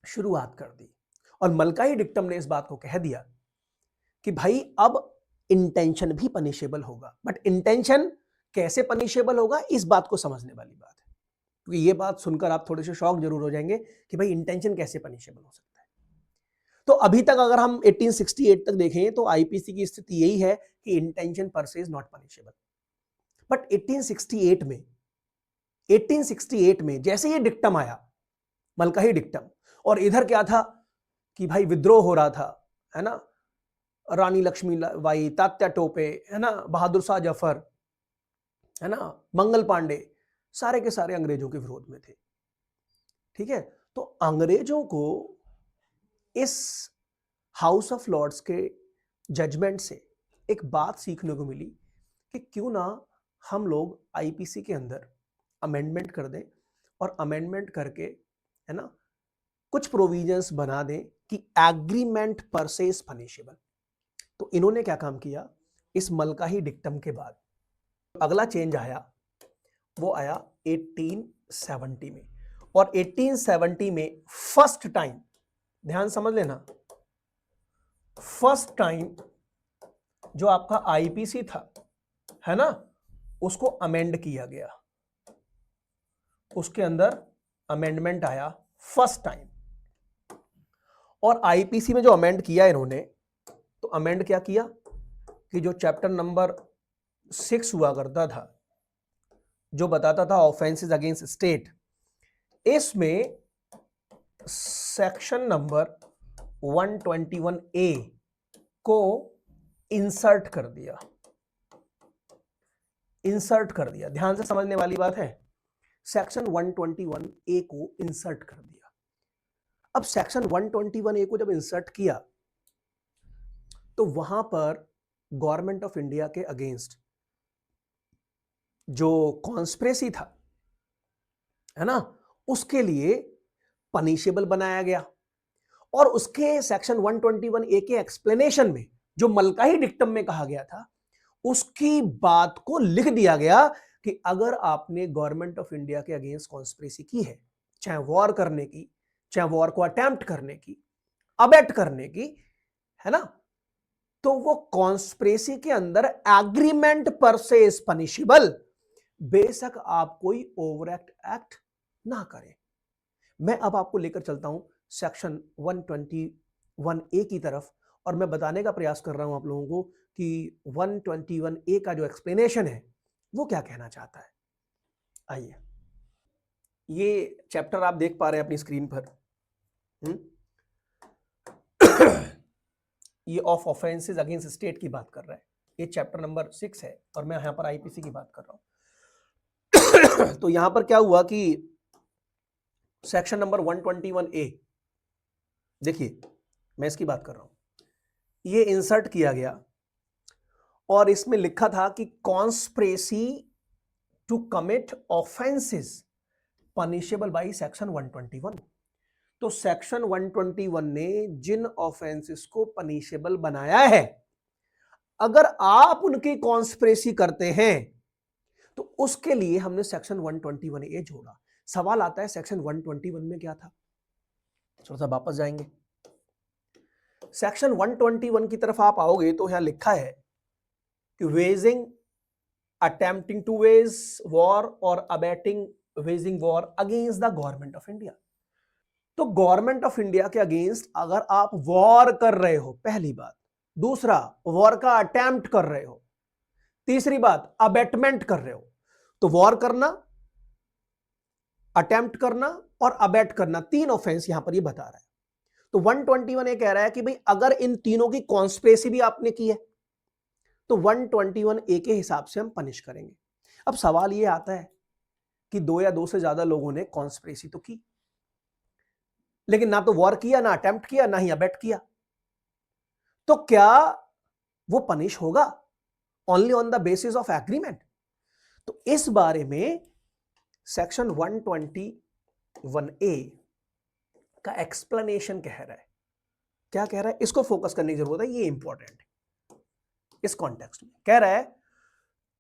A: शुरुआत कर दी। और मलकाही डिक्टम ने इस बात को कह दिया कि भाई अब इंटेंशन भी पनिशेबल होगा। बट इंटेंशन कैसे पनिशेबल होगा, इस बात को समझने वाली बात है, क्योंकि ये बात सुनकर आप थोड़े से शॉक जरूर हो जाएंगे कि भाई इंटेंशन कैसे पनिशेबल हो सकता है। तो अभी तक अगर हम 1868 तक देखें तो आईपीसी की स्थिति यही है कि इंटेंशन पर से इज नॉट पनिशेबल। बट 1868 में जैसे ये डिक्टम आया, मलकाही डिक्टम, और इधर क्या था कि भाई विद्रोह हो रहा था, है ना, रानी लक्ष्मीबाई, तात्या टोपे, है ना, बहादुर शाह जफर, है ना, मंगल पांडे, सारे के सारे अंग्रेजों के विरोध में थे। ठीक है, तो अंग्रेजों को इस हाउस ऑफ लॉर्ड्स के जजमेंट से एक बात सीखने को मिली कि क्यों ना हम लोग आईपीसी के अंदर अमेंडमेंट कर दें और अमेंडमेंट करके, है ना, कुछ प्रोविजंस बना दें कि agreement per is punishable. तो इन्होंने क्या काम किया, इस मलकाही डिक्टम के बाद अगला चेंज आया, वो आया 1870 में। और 1870 में फर्स्ट टाइम, ध्यान समझ लेना, फर्स्ट टाइम जो आपका आईपीसी था, है ना, उसको अमेंड किया गया, उसके अंदर अमेंडमेंट आया फर्स्ट टाइम। और आईपीसी में जो अमेंड किया इन्होंने, तो अमेंड क्या किया कि जो चैप्टर नंबर 6 हुआ करता था, जो बताता था ऑफेंसेस अगेंस्ट स्टेट, इसमें सेक्शन नंबर 121A को इंसर्ट कर दिया, इंसर्ट कर दिया। ध्यान से समझने वाली बात है, सेक्शन 121A को इंसर्ट कर दिया। अब सेक्शन 121A को जब इंसर्ट किया तो वहां पर गवर्नमेंट ऑफ इंडिया के अगेंस्ट जो कॉन्स्पिरेसी था, है ना, उसके लिए पनिशेबल बनाया गया। और उसके सेक्शन 121A के एक्सप्लेनेशन में जो मलकाही डिक्टम में कहा गया था, उसकी बात को लिख दिया गया कि अगर आपने गवर्नमेंट ऑफ इंडिया के अगेंस्ट कॉन्स्पिरेसी की है, चाहे वॉर करने की, चाहे वॉर को अटेम्प्ट करने की, अबेट करने की, है ना, तो वो कॉन्स्पिरेसी के अंदर agreement per is punishable, बेशक आप कोई ओवरएक्ट एक्ट ना करें। मैं अब आपको लेकर चलता हूं सेक्शन 121A की तरफ, और मैं बताने का प्रयास कर रहा हूं आप लोगों को कि 121A का जो एक्सप्लेनेशन है वो क्या कहना चाहता है। आइए, ये चैप्टर आप देख पा रहे हैं अपनी स्क्रीन पर। ये ऑफ ऑफेंसेस अगेंस्ट स्टेट की बात कर रहा है, ये चैप्टर नंबर 6 है, और मैं यहां पर आईपीसी की बात कर रहा हूं। तो यहां पर क्या हुआ कि सेक्शन नंबर 121A, देखिए मैं इसकी बात कर रहा हूं, ये इंसर्ट किया गया और इसमें लिखा था कि conspiracy to commit offences punishable by section 121। तो सेक्शन 121 ने जिन ऑफेंसेस को पनिशेबल बनाया है, अगर आप उनकी कॉन्स्पिरेसी करते हैं तो उसके लिए हमने सेक्शन 121A जोड़ा। सवाल आता है सेक्शन 121 में क्या था, थोड़ा सा वापस जाएंगे। सेक्शन 121 की तरफ आप आओगे तो यहां लिखा है कि waging, attempting to wage war or abetting waging war against the government of India. तो गवर्नमेंट ऑफ इंडिया के अगेंस्ट अगर आप वॉर कर रहे हो, पहली बात, दूसरा वॉर का अटेम्प्ट कर रहे हो, तीसरी बात अबेटमेंट कर रहे हो, तो वॉर करना, अटेम्प्ट करना और अबेट करना, तीन ऑफेंस यहां पर ये बता रहा है। तो 121 कह रहा है कि भाई अगर इन तीनों की कॉन्स्पिरेसी भी आपने की है तो 121A के हिसाब से हम पनिश करेंगे। अब सवाल ये आता है कि दो या दो से ज्यादा लोगों ने कॉन्स्पिरेसी तो की, लेकिन ना तो वॉर किया, ना अटेम्प्ट किया, ना ही अबेट किया, तो क्या वो पनिश होगा only on the basis of agreement? तो इस बारे में सेक्शन 121A का एक्सप्लेनेशन कह रहा है। क्या कह रहा है, इसको फोकस करने की जरूरत है, ये इंपॉर्टेंट है। इस कॉन्टेक्स्ट में कह रहा है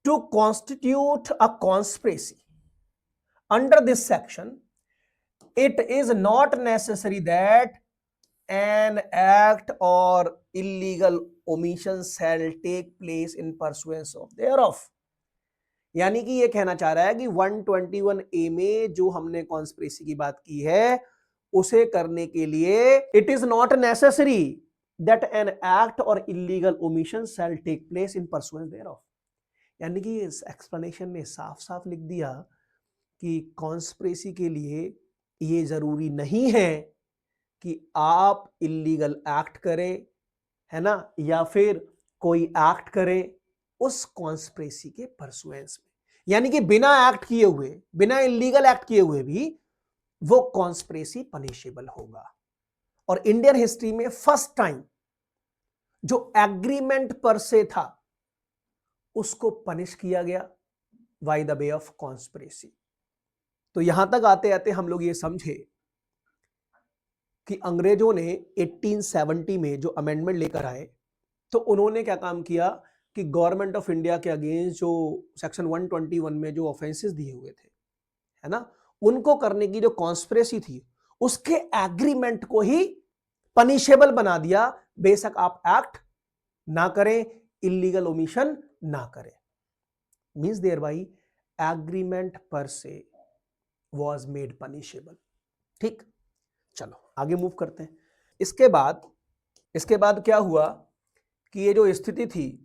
A: to constitute a conspiracy under this section it is not necessary that an act or illegal omission shall take place in pursuance of thereof। यानी कि ये कहना चाह रहा है कि 121A में जो हमने कॉन्स्पिरेसी की बात की है उसे करने के लिए it is not necessary that an act or illegal omission shall take place in pursuance thereof। यानी कि इस एक्सप्लेनेशन में साफ साफ लिख दिया कि कॉन्स्पिरेसी के लिए ये जरूरी नहीं है कि आप इलीगल एक्ट करें, है ना, या फिर कोई एक्ट करें उस कॉन्स्पिरेसी के परसुएंस में। यानी कि बिना एक्ट किए हुए, बिना इलीगल एक्ट किए हुए भी वो कॉन्स्पिरेसी पनिशेबल होगा। और इंडियन हिस्ट्री में फर्स्ट टाइम जो एग्रीमेंट पर से था उसको पनिश किया गया bye the way of conspiracy. तो यहां तक आते आते हम लोग ये समझे कि अंग्रेजों ने 1870 में जो अमेंडमेंट लेकर आए तो उन्होंने क्या काम किया कि गवर्नमेंट ऑफ इंडिया के अगेंस्ट जो सेक्शन 121 में जो ऑफेंसेस दिए हुए थे, है ना, उनको करने की जो कॉन्स्पिरेसी थी उसके एग्रीमेंट को ही पनिशेबल बना दिया। बेशक आप एक्ट ना करें, इलीगल ओमिशन ना करें, मींस देयर बाई एग्रीमेंट पर से वाज मेड पनिशेबल। ठीक, चलो आगे मूव करते हैं। इसके बाद क्या हुआ कि ये जो स्थिति थी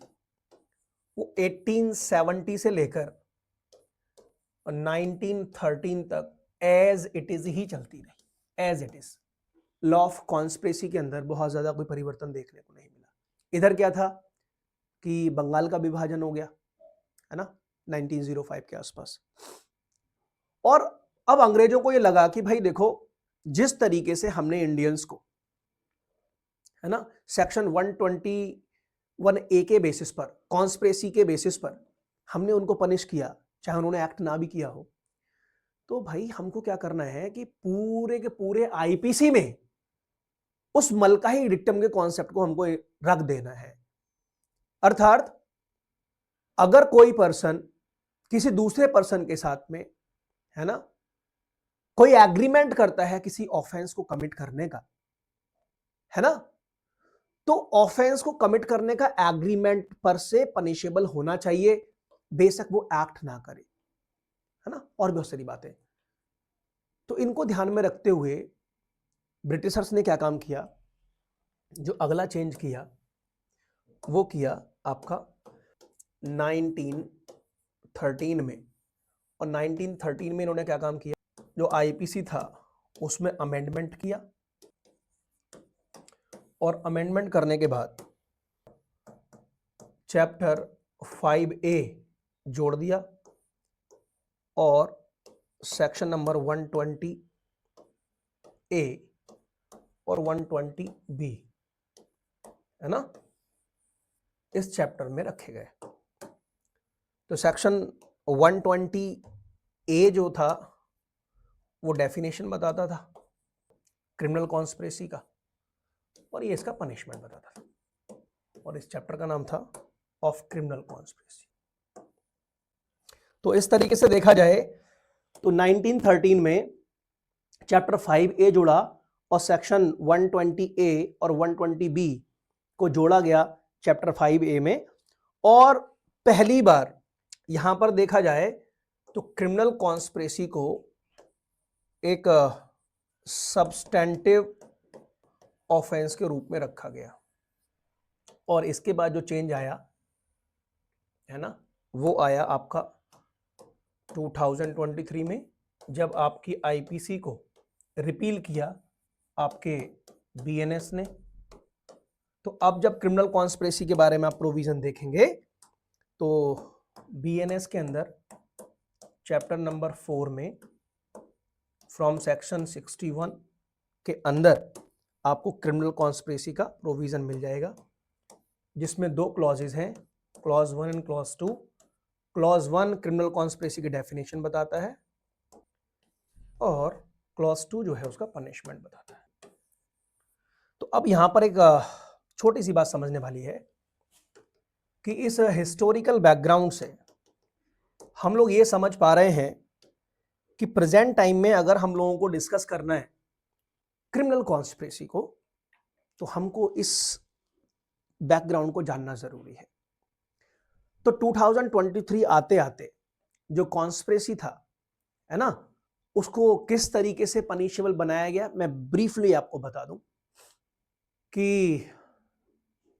A: वो 1870 से लेकर 1913 तक एज इट इज ही चलती रही, as it is. Law of conspiracy के अंदर बहुत ज्यादा कोई परिवर्तन देखने को नहीं मिला। इधर क्या था कि बंगाल का विभाजन हो गया, है ना, 1905 के आसपास। और अब अंग्रेजों को ये लगा कि भाई देखो, जिस तरीके से हमने इंडियंस को, है ना, सेक्शन 121A के बेसिस पर, कॉन्स्पिरेसी के बेसिस पर हमने उनको पनिश किया, चाहे उन्होंने एक्ट ना भी किया हो, तो भाई हमको क्या करना है कि पूरे के पूरे आईपीसी में उस मलकाही डिक्टम के कॉन्सेप्ट को हमको रख देना है। अर्थात अगर कोई पर्सन किसी दूसरे पर्सन के साथ में, है ना, कोई एग्रीमेंट करता है किसी ऑफेंस को कमिट करने का, है ना, तो ऑफेंस को कमिट करने का एग्रीमेंट पर से पनिशेबल होना चाहिए, बेशक वो एक्ट ना करे, है ना, और बहुत सारी बातें। तो इनको ध्यान में रखते हुए ब्रिटिशर्स ने क्या काम किया, जो अगला चेंज किया वो किया आपका 1913 में। और 1913 में इन्होंने क्या काम किया, जो आईपीसी था उसमें अमेंडमेंट किया, और अमेंडमेंट करने के बाद चैप्टर 5A जोड़ दिया और सेक्शन नंबर 120A और 120B, है ना, इस चैप्टर में रखे गए। तो सेक्शन 120A जो था वो डेफिनेशन बताता था क्रिमिनल कॉन्स्पिरेसी का, और ये इसका पनिशमेंट बताता था, और इस चैप्टर का नाम था ऑफ क्रिमिनल कॉन्स्पिरेसी। तो इस तरीके से देखा जाए तो 1913 में चैप्टर 5A जुड़ा और सेक्शन 120A और 120B को जोड़ा गया चैप्टर 5A में। और पहली बार यहां पर देखा जाए तो क्रिमिनल कॉन्स्पिरेसी को एक सब्सटेंटिव ऑफेंस के रूप में रखा गया। और इसके बाद जो चेंज आया, है ना, वो आया आपका 2023 में, जब आपकी आईपीसी को रिपील किया आपके बीएनएस ने। तो अब जब क्रिमिनल कॉन्स्पिरेसी के बारे में आप प्रोविजन देखेंगे तो बीएनएस के अंदर चैप्टर नंबर 4 में फ्रॉम सेक्शन 61 के अंदर आपको क्रिमिनल कॉन्स्पिरेसी का प्रोविजन मिल जाएगा, जिसमें 2 क्लॉजेज हैं, clause 1 and clause 2। Clause 1 criminal conspiracy की डेफिनेशन बताता है और क्लॉज 2 जो है उसका पनिशमेंट बताता है। तो अब यहां पर एक छोटी सी बात समझने वाली है कि इस हिस्टोरिकल बैकग्राउंड से हम लोग ये समझ पा रहे हैं कि प्रेजेंट टाइम में अगर हम लोगों को डिस्कस करना है क्रिमिनल कॉन्स्पिरेसी को, तो हमको इस बैकग्राउंड को जानना जरूरी है। तो 2023 आते आते जो कॉन्स्पिरेसी था, है ना, उसको किस तरीके से पनिशेबल बनाया गया, मैं ब्रीफली आपको बता दूं कि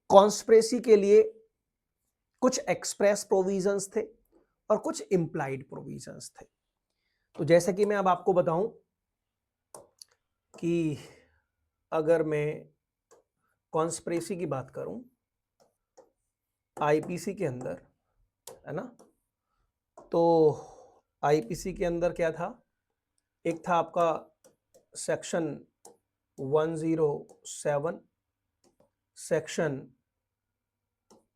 A: कॉन्स्पिरेसी के लिए कुछ एक्सप्रेस प्रोविजंस थे और कुछ इंप्लाइड प्रोविजंस थे। तो जैसे कि मैं अब आपको बताऊं कि अगर मैं कॉन्स्पिरेसी की बात करूं आईपीसी के अंदर, है ना, तो आईपीसी के अंदर क्या था, एक था आपका सेक्शन 107 सेक्शन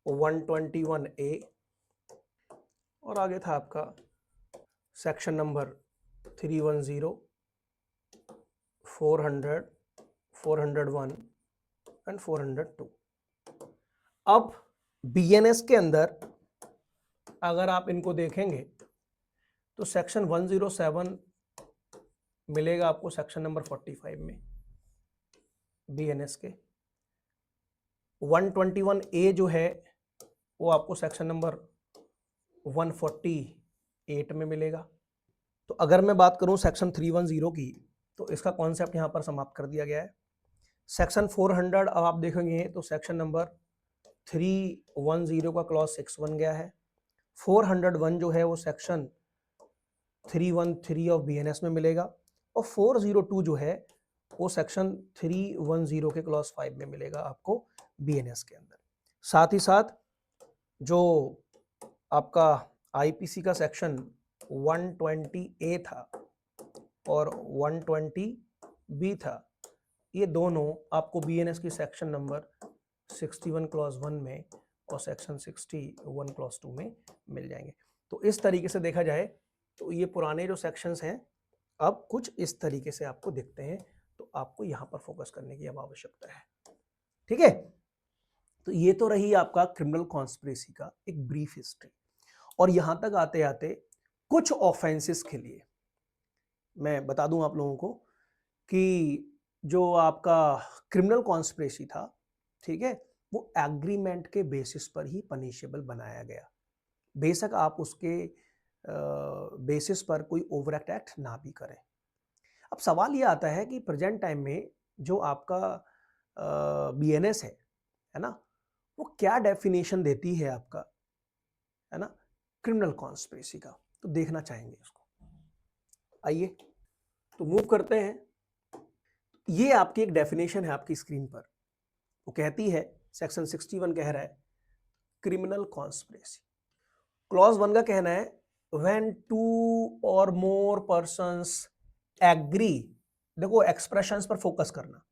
A: 121A और आगे था आपका सेक्शन नंबर 310, 400, 401 एंड 402। अब बीएनएस के अंदर अगर आप इनको देखेंगे तो सेक्शन 107 मिलेगा आपको सेक्शन नंबर 45 में बीएनएस के। 121A जो है वो आपको सेक्शन नंबर 148 में मिलेगा। तो अगर मैं बात करूं सेक्शन 310 की तो इसका कॉन्सेप्ट यहां पर समाप्त कर दिया गया है। सेक्शन 400 अब आप देखेंगे तो सेक्शन नंबर 310 का क्लॉज 6 बन गया है। 401 जो है वो सेक्शन 313 ऑफ बीएनएस में मिलेगा और 402 जो है वो सेक्शन 310 के क्लॉज 5 में मिलेगा आपको बीएनएस के अंदर। साथ ही साथ जो आपका आईपीसी का सेक्शन 120A था और 120B था, ये दोनों आपको बीएनएस की सेक्शन नंबर 61 क्लॉज 1 में और सेक्शन 61 क्लॉज 2 में मिल जाएंगे। तो इस तरीके से देखा जाए तो ये पुराने जो सेक्शंस हैं अब कुछ इस तरीके से आपको दिखते हैं, तो आपको यहां पर फोकस करने की अब आवश्यकता है। ठीक है, तो ये तो रही आपका क्रिमिनल कॉन्स्पिरेसी का एक ब्रीफ हिस्ट्री। और यहां तक आते आते कुछ ऑफेंसेस के लिए मैं बता दूं आप लोगों को कि जो आपका क्रिमिनल कॉन्स्पिरेसी था, ठीक है, वो एग्रीमेंट के बेसिस पर ही पनिशेबल बनाया गया, बेशक आप उसके बेसिस पर कोई ओवर एक्ट ना भी करें। अब सवाल ये आता है कि प्रेजेंट टाइम में जो आपका बीएनएस है ना, वो क्या डेफिनेशन देती है आपका, है ना, क्रिमिनल कॉन्स्पिरेसी का, तो देखना चाहेंगे उसको। आइए तो मूव करते हैं। ये आपकी एक डेफिनेशन है आपकी स्क्रीन पर, वो कहती है सेक्शन 61 कह रहा है क्रिमिनल कॉन्स्पिरेसी। क्लॉज 1 का कहना है when 2 or more persons agree, देखो एक्सप्रेशंस पर फोकस करना,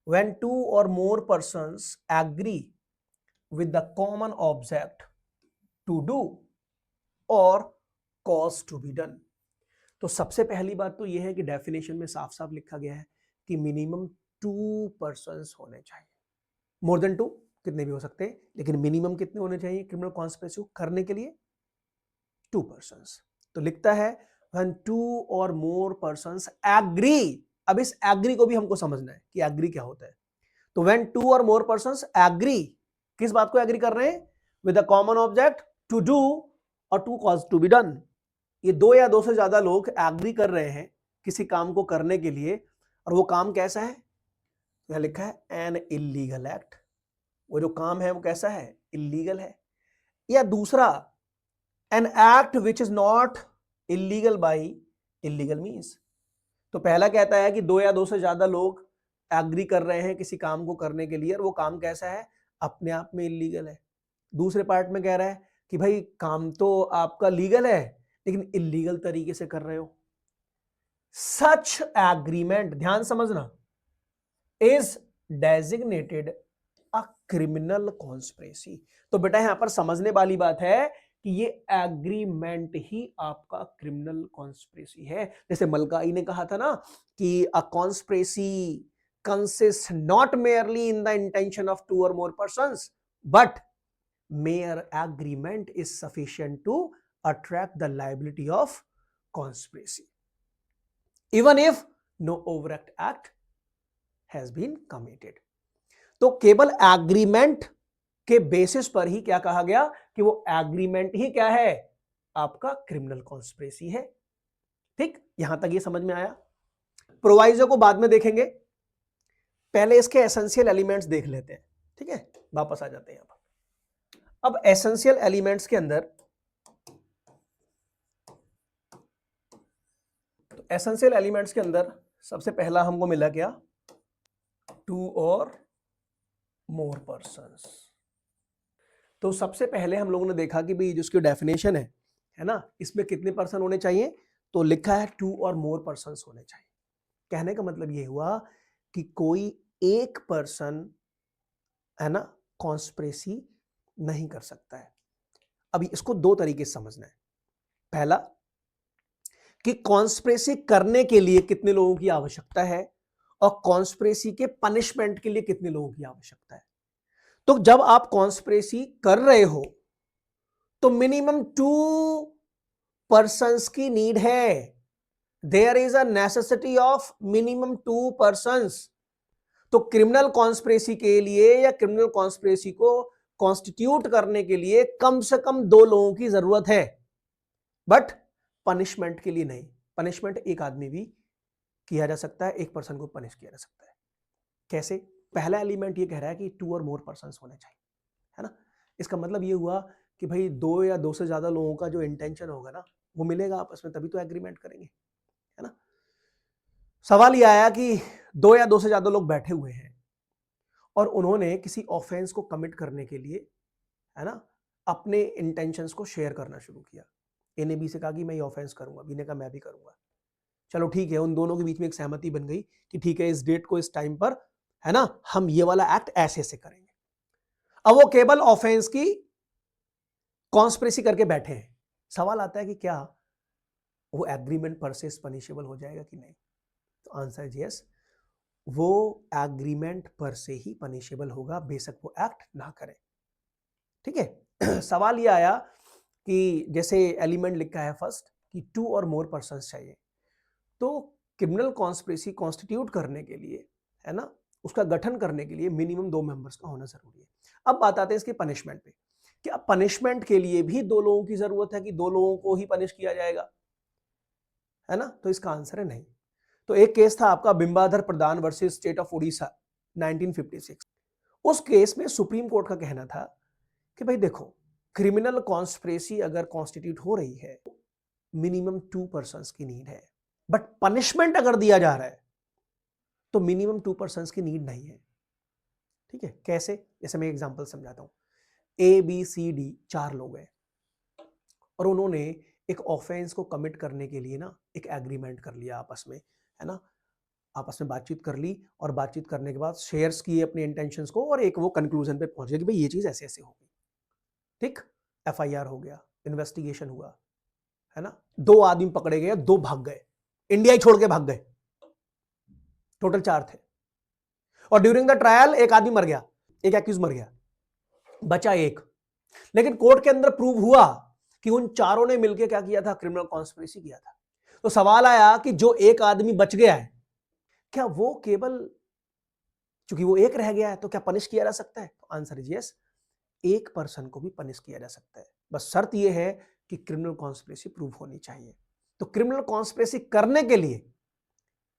A: when 2 or more persons agree with the common object to do और कॉज टू बी डन। तो सबसे पहली बात तो यह है कि डेफिनेशन में साफ साफ लिखा गया है कि मिनिमम 2 पर्सन्स होने चाहिए। मोर देन 2 कितने भी हो सकते हैं, लेकिन मिनिमम कितने होने चाहिए क्रिमिनल कॉन्स्पिरेसी करने के लिए? 2 पर्सन्स। तो लिखता है when 2 or more persons agree. अब इस एग्री को भी हमको समझना है कि एग्री क्या होता है। तो when 2 or more persons agree, किस बात को एग्री कर रहे हैं? With a common object to do or to cause to be done. ये 2 या 2 से ज्यादा लोग एग्री कर रहे हैं किसी काम को करने के लिए, और वो काम कैसा है? यहां लिखा है एन इलीगल एक्ट। वो जो काम है वो कैसा है? इलीगल है। या दूसरा N act which is not illegal by illegal means. तो पहला कहता है कि 2 या 2 से ज्यादा लोग एग्री कर रहे हैं किसी काम को करने के लिए और वो काम कैसा है? अपने आप में इलीगल है। दूसरे पार्ट में कह रहा है कि भाई काम तो आपका लीगल है लेकिन इलीगल तरीके से कर रहे हो। सच एग्रीमेंट, ध्यान समझना, is designated a criminal conspiracy. तो बेटा यहां पर समझने वाली बात है कि ये एग्रीमेंट ही आपका क्रिमिनल कॉन्स्पिरेसी है। जैसे मलकाई ने कहा था ना कि a conspiracy consist not merely in the intention of 2 or more persons but mere agreement is sufficient to attract the liability of conspiracy even if no overt act has been committed। तो केवल agreement के basis पर ही क्या कहा गया कि वो agreement ही क्या है? आपका क्रिमिनल कॉन्स्पिरेसी है। ठीक, यहां तक ये समझ में आया। प्रोवाइजो को बाद में देखेंगे, पहले इसके एसेंशियल एलिमेंट्स देख लेते हैं। ठीक है, वापस आ जाते हैं यहां पर। अब एसेंशियल एलिमेंट्स के अंदर, तो एसेंशियल एलिमेंट्स के अंदर सबसे पहला हमको मिला क्या? 2 और मोर पर्सन्स। तो सबसे पहले हम लोगों ने देखा कि भाई जिसकी डेफिनेशन है ना, इसमें कितने पर्सन होने चाहिए? तो लिखा है 2 और मोर पर्सन्स होने चाहिए। कहने का मतलब ये हुआ कि कोई एक पर्सन है ना कॉन्स्पिरेसी नहीं कर सकता है। अभी इसको दो तरीके से समझना है। पहला कि कॉन्स्पिरेसी करने के लिए कितने लोगों की आवश्यकता है और कॉन्स्पिरेसी के पनिशमेंट के लिए कितने लोगों की आवश्यकता है। तो जब आप कॉन्स्पिरेसी कर रहे हो तो मिनिमम 2 पर्संस की नीड है। There is a necessity of minimum 2 persons. तो क्रिमिनल कॉन्स्पिरेसी के लिए या क्रिमिनल कॉन्स्पिरेसी को कॉन्स्टिट्यूट करने के लिए कम से कम 2 लोगों की जरूरत है, बट पनिशमेंट के लिए नहीं। पनिशमेंट एक आदमी भी किया जा सकता है, एक पर्सन को पनिश किया जा सकता है। कैसे? पहला एलिमेंट ये कह रहा है कि 2 और मोर पर्संस होने चाहिए, है ना। इसका मतलब ये हुआ कि भाई 2 या 2 से ज्यादा लोगों का जो इंटेंशन होगा ना वो मिलेगा आपस में, तभी तो एग्रीमेंट करेंगे, है ना। सवाल ये आया कि 2 या 2 से ज्यादा लोग बैठे हुए हैं और उन्होंने किसी ऑफेंस को कमिट करने के लिए, है ना, अपने इंटेंशंस को शेयर करना शुरू किया। ए ने बी से कहा कि मैं ये ऑफेंस करूंगा, बी ने कहा मैं भी करूंगा। चलो ठीक है, उन दोनों के बीच में एक सहमति बन गई कि ठीक है, इस डेट को इस टाइम पर, है ना, हम ये वाला एक्ट ऐसे से करेंगे। अब वो केवल ऑफेंस की कॉन्स्पिरेसी करके बैठे हैं। सवाल आता है कि क्या वो एग्रीमेंट पर से पनिशेबल हो जाएगा कि नहीं? तो आंसर इज यस, वो एग्रीमेंट पर से ही पनिशेबल होगा, बेशक वो एक्ट ना करे। ठीक है। सवाल ये आया कि जैसे एलिमेंट लिखा है फर्स्ट कि 2 और मोर पर्संस चाहिए, तो क्रिमिनल कॉन्स्पिरेसी कॉन्स्टिट्यूट करने के लिए, है ना, उसका गठन करने के लिए मिनिमम 2 मेंबर्स का होना जरूरी है। अब बात आते हैं इसके पनिशमेंट पे। क्या पनिशमेंट के लिए भी 2 लोगों की जरूरत है कि 2 लोगों को ही पनिश किया जाएगा, है ना? तो इसका आंसर है नहीं। तो एक केस था आपका बिंबाधर प्रधान वर्सेस स्टेट ऑफ उड़ीसा 1956। उस केस में सुप्रीम कोर्ट का कहना था कि भाई देखो, क्रिमिनल कॉन्स्पिरेसी अगर कॉन्स्टिट्यूट हो रही है मिनिमम 2 पर्संस की नीड है, बट पनिशमेंट अगर दिया जा रहा है तो मिनिमम 2 पर्संस की नीड नहीं है। ठीक है, कैसे? जैसे मैं एग्जांपल समझाता हूं। ए बी सी डी 4 लोग हैं और उन्होंने एक ऑफेंस को कमिट करने के लिए ना एक एग्रीमेंट कर लिया आपस में, है ना, आपस में बातचीत कर ली और बातचीत करने के बाद शेयर्स किए अपने इंटेंशंस को और एक वो कंक्लूजन पे पहुंच गया कि भाई ये चीज ऐसे ऐसे होगी। ठीक, एफआईआर हो गया, इन्वेस्टिगेशन हुआ, है ना, 2 आदमी पकड़े गए, 2 भाग गए, इंडिया ही छोड़ के भाग गए। टोटल 4 थे और ड्यूरिंग द ट्रायल एक आदमी मर गया, एक एक्यूज मर गया, बचा एक। लेकिन कोर्ट के अंदर प्रूव हुआ कि उन चारों ने मिलकर क्या किया था? क्रिमिनल कॉन्स्पिरेसी किया था। तो सवाल आया कि जो एक आदमी बच गया है, क्या वो केवल चूंकि वो एक रह गया है तो क्या पनिश किया जा सकता है? तो आंसर इज यस, एक पर्सन को भी पनिश किया जा सकता है, बस शर्त यह है कि क्रिमिनल कॉन्स्पिरेसी प्रूव होनी चाहिए। तो क्रिमिनल कॉन्स्पिरेसी करने के लिए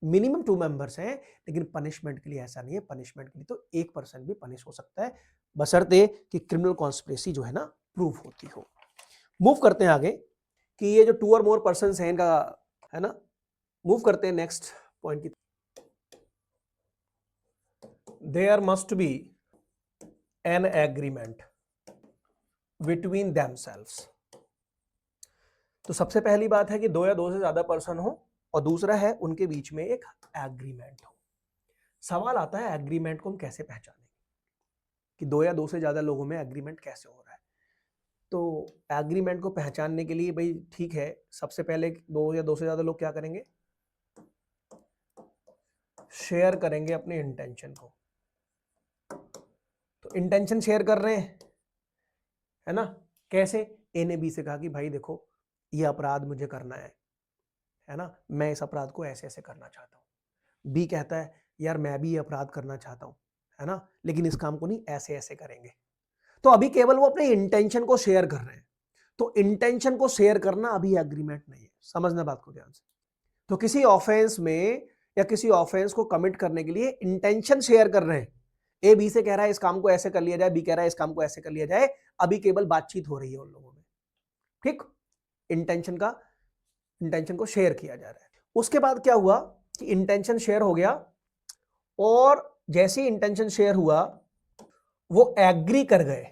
A: मिनिमम 2 मेंबर्स हैं, लेकिन पनिशमेंट के लिए ऐसा नहीं है। पनिशमेंट के लिए तो एक पर्सन भी पनिश हो सकता है, बशर्ते कि क्रिमिनल कॉन्स्पिरेसी जो है ना प्रूव होती हो। मूव करते हैं आगे कि ये जो 2 और मोर पर्सन हैं इनका, है ना, मूव करते हैं नेक्स्ट पॉइंट की। There must be an agreement between themselves. तो सबसे पहली बात है कि 2 या 2 से ज्यादा पर्सन हो और दूसरा है उनके बीच में एक एग्रीमेंट हो। सवाल आता है एग्रीमेंट को हम कैसे पहचानेंगे कि 2 या 2 से ज्यादा लोगों में एग्रीमेंट कैसे हो रहा है? तो एग्रीमेंट को पहचानने के लिए भाई ठीक है, सबसे पहले 2 या 2 से ज्यादा लोग क्या करेंगे? शेयर करेंगे अपने इंटेंशन को। तो इंटेंशन शेयर कर रहे हैं, है ना, कैसे? ए ने बी से कहा कि भाई देखो, ये अपराध मुझे करना है ना, मैं इस अपराध को ऐसे ऐसे करना चाहता हूं। बी कहता है यार मैं भी ये अपराध करना चाहता हूं, है ना, लेकिन इस काम को नहीं, ऐसे ऐसे करेंगे। तो अभी केवल वो अपने इंटेंशन को शेयर कर रहे हैं। तो इंटेंशन को शेयर करना अभी एग्रीमेंट नहीं है, समझना बात को ध्यान से। तो किसी ऑफेंस में या किसी ऑफेंस को कमिट करने के लिए इंटेंशन शेयर कर रहे हैं। ए बी से कह रहा है इस काम को ऐसे कर लिया जाए, बी कह रहा है इस काम को ऐसे कर लिया जाए, अभी केवल बातचीत हो रही है उन लोगों में। ठीक, इंटेंशन को शेयर किया जा रहा है। उसके बाद क्या हुआ कि इंटेंशन शेयर हो गया और जैसे ही इंटेंशन शेयर हुआ वो एग्री कर गए,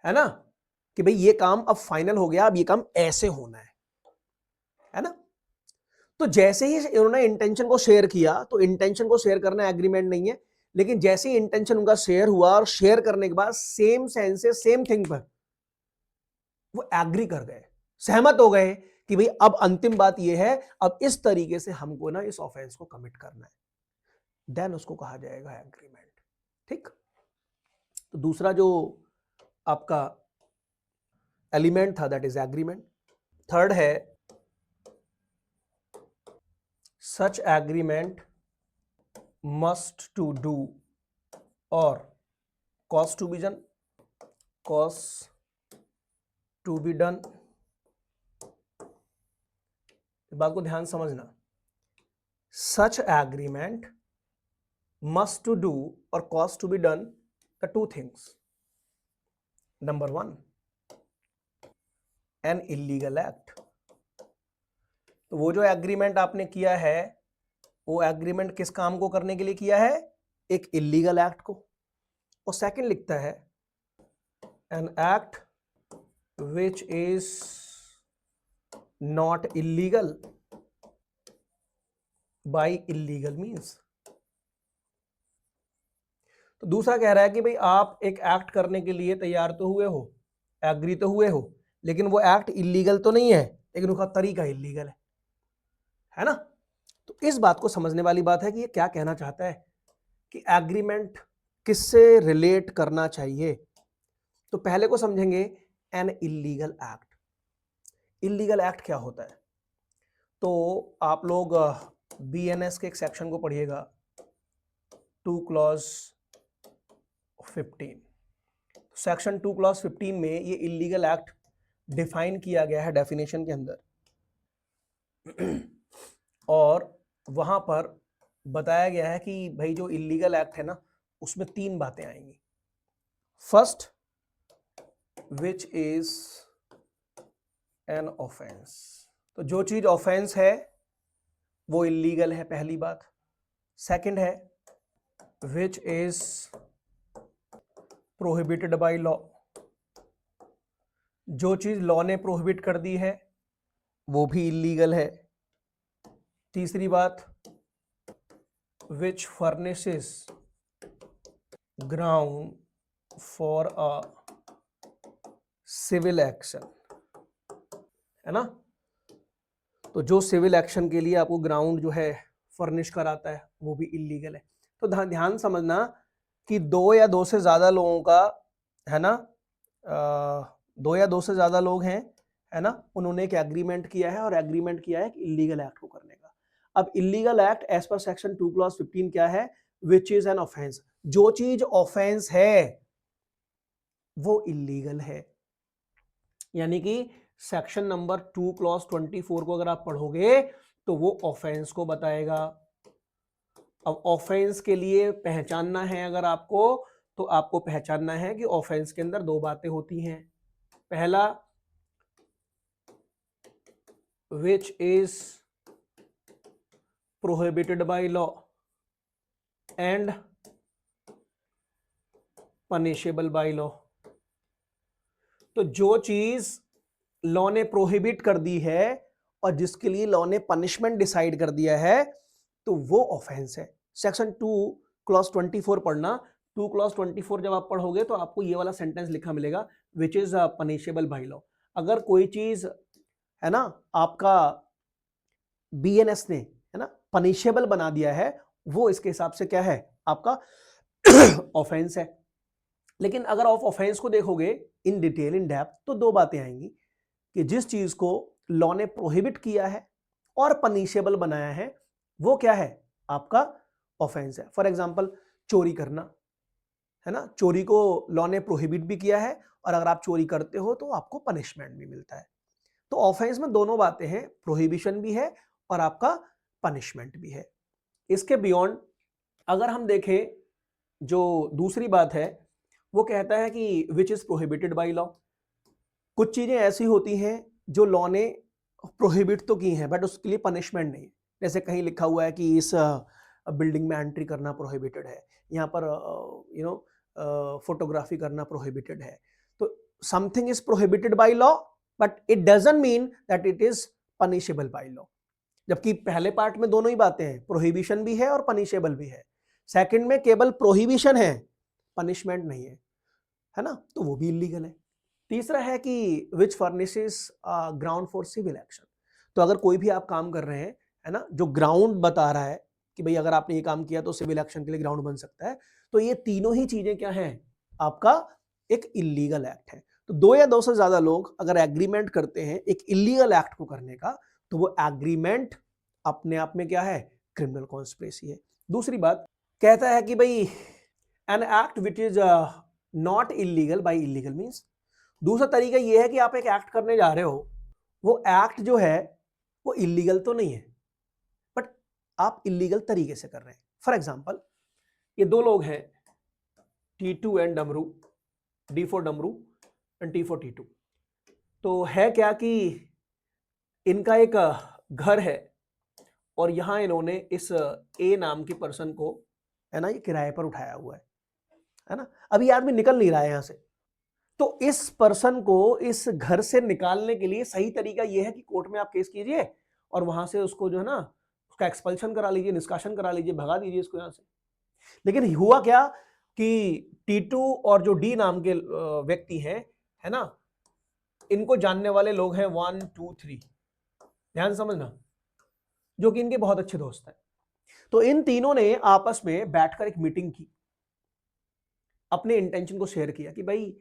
A: है ना, कि भाई ये काम अब फाइनल हो गया, अब ये काम ऐसे होना है ना। तो जैसे ही इन्होंने इंटेंशन को शेयर किया, तो इंटेंशन को शेयर करना एग्रीमेंट नहीं है, लेकिन जैसे ही इंटेंशन उनका शेयर हुआ और शेयर करने के बाद सेम सेंस से सेम थिंग पर वो एग्री कर गए, सहमत हो गए कि भाई अब अंतिम बात ये है, अब इस तरीके से हमको ना इस ऑफेंस को कमिट करना है, देन उसको कहा जाएगा एग्रीमेंट। ठीक, तो दूसरा जो आपका एलिमेंट था दैट इज एग्रीमेंट। थर्ड है such agreement must to do और cause to be done, cause to be done. बात को ध्यान समझना, such agreement must to do और cause to be done the two things. Number one, an illegal act. तो वो जो एग्रीमेंट आपने किया है, वो एग्रीमेंट किस काम को करने के लिए किया है? एक इलीगल एक्ट को। और सेकंड लिखता है an act which is not illegal by illegal means. तो दूसरा कह रहा है कि भाई आप एक एक्ट करने के लिए तैयार तो हुए हो, एग्री तो हुए हो, लेकिन वो एक्ट इलीगल तो नहीं है, लेकिन उसका तरीका इलीगल है ना। तो इस बात को समझने वाली बात है कि ये क्या कहना चाहता है कि एग्रीमेंट किससे रिलेट करना चाहिए। तो पहले को समझेंगे N illegal act. Illegal act क्या होता है? तो आप लोग बीएनएस के एक सेक्शन को पढ़िएगा, 2 क्लॉज 15। सेक्शन 2 क्लॉज 15 में ये इलीगल एक्ट डिफाइन किया गया है डेफिनेशन के अंदर, और वहां पर बताया गया है कि भाई जो इलीगल एक्ट है ना, उसमें 3 बातें आएंगी। First, which is an offence. तो जो चीज ऑफेंस है वो इलीगल है, पहली बात। सेकंड है which is prohibited by law. जो चीज लॉ ने प्रोहिबिट कर दी है वो भी इलीगल है। तीसरी बात, which furnishes ground for a civil action, है ना। तो जो सिविल एक्शन के लिए आपको ग्राउंड जो है फर्निश कराता है वो भी इलीगल है। तो ध्यान समझना कि 2 या 2 से ज्यादा लोगों का, है ना, 2 या 2 से ज्यादा लोग हैं, है ना, उन्होंने एक एग्रीमेंट किया है और एग्रीमेंट किया है इलीगल एक्ट को करने का। अब illegal act as per section 2 clause 15 क्या है? Which is an offence. जो चीज ऑफेंस है वो इलीगल है, यानी कि सेक्शन नंबर 2 क्लॉज 24 को अगर आप पढ़ोगे तो वो ऑफेंस को बताएगा। अब ऑफेंस के लिए पहचानना है अगर आपको, तो आपको पहचानना है कि ऑफेंस के अंदर 2 बातें होती हैं। पहला, which is prohibited by law and punishable by law. तो जो चीज लॉ ने प्रोहिबिट कर दी है और जिसके लिए लॉ ने पनिशमेंट डिसाइड कर दिया है, तो वो ऑफेंस है। सेक्शन 2 क्लॉज 24 पढ़ना। 2 क्लॉज 24 जब आप पढ़ोगे तो आपको ये वाला सेंटेंस लिखा मिलेगा, which is punishable by law. अगर कोई चीज, है ना, आपका बीएनएस ने, है ना, पनिशेबल बना दिया है, वो इसके हिसाब से क्या है? आपका ऑफेंस है। लेकिन अगर आप ऑफेंस को देखोगे इन डिटेल, इन डेप्थ, तो 2 बातें आएंगी कि जिस चीज को लॉ ने प्रोहिबिट किया है और पनिशेबल बनाया है वो क्या है? आपका ऑफेंस है। फॉर एग्जांपल, चोरी करना, है ना, चोरी को लॉ ने प्रोहिबिट भी किया है और अगर आप चोरी करते हो तो आपको पनिशमेंट भी मिलता है। तो ऑफेंस में दोनों बातें हैं, प्रोहिबिशन भी है और आपका पनिशमेंट भी है। इसके बियॉन्ड अगर हम देखें, जो दूसरी बात है वो कहता है कि which is prohibited by law. कुछ चीजें ऐसी होती हैं जो लॉ ने प्रोहिबिट तो की हैं बट उसके लिए पनिशमेंट नहीं। जैसे कहीं लिखा हुआ है कि इस बिल्डिंग में एंट्री करना प्रोहिबिटेड है, यहाँ पर फोटोग्राफी करना प्रोहिबिटेड है। तो something is prohibited by law but it doesn't mean that it is punishable by law. जबकि पहले पार्ट में दोनों ही बातें हैं, प्रोहिबिशन भी है और पनिशेबल भी है। सेकंड में केवल प्रोहिबिशन है, पनिशमेंट नहीं है ना, तो वो भी इलीगल है। तीसरा है कि which furnishes ground for civil action. तो अगर कोई भी आप काम कर रहे हैं, है ना, जो ग्राउंड बता रहा है कि भाई अगर आपने ये काम किया तो सिविल एक्शन के लिए ग्राउंड बन सकता है, तो ये तीनों ही चीजें क्या हैं, आपका एक इलीगल एक्ट है। तो दो या दो से ज्यादा लोग अगर एग्रीमेंट करते हैं एक इलीगल एक्ट को करने का, तो वो एग्रीमेंट अपने आप में क्या है, क्रिमिनल कॉन्स्पिरेसी है। दूसरी बात कहता है कि भाई an act which is not illegal by illegal means, दूसरा तरीका यह है कि आप एक एक्ट करने जा रहे हो, वो एक्ट जो है वो इलीगल तो नहीं है, बट आप इलीगल तरीके से कर रहे हैं। फॉर एग्जांपल, ये दो लोग हैं, T2 एंड डमरू, D फॉर डमरू एंड T फॉर T2। तो है क्या कि इनका एक घर है और यहां इन्होंने इस A नाम की पर्सन को, है ना, ये किराए पर उठाया हुआ है ना। अभी आदमी निकल नहीं रहा है यहां से, तो इस पर्सन को इस घर से निकालने के लिए सही तरीका यह है कि कोर्ट में आप केस कीजिए और वहां से उसको जो है ना, उसका एक्सपल्शन करा लीजिए, निष्कासन करा लीजिए, भगा दीजिए इसको यहां से। लेकिन हुआ क्या कि T2 और जो D नाम के व्यक्ति हैं, है ना, इनको जानने वाले लोग हैं 1 2 3, ध्यान समझना, जो कि इनके बहुत अच्छे दोस्त हैं। तो इन तीनों ने आपस में बैठकर एक मीटिंग की, अपने इंटेंशन को शेयर किया कि भाई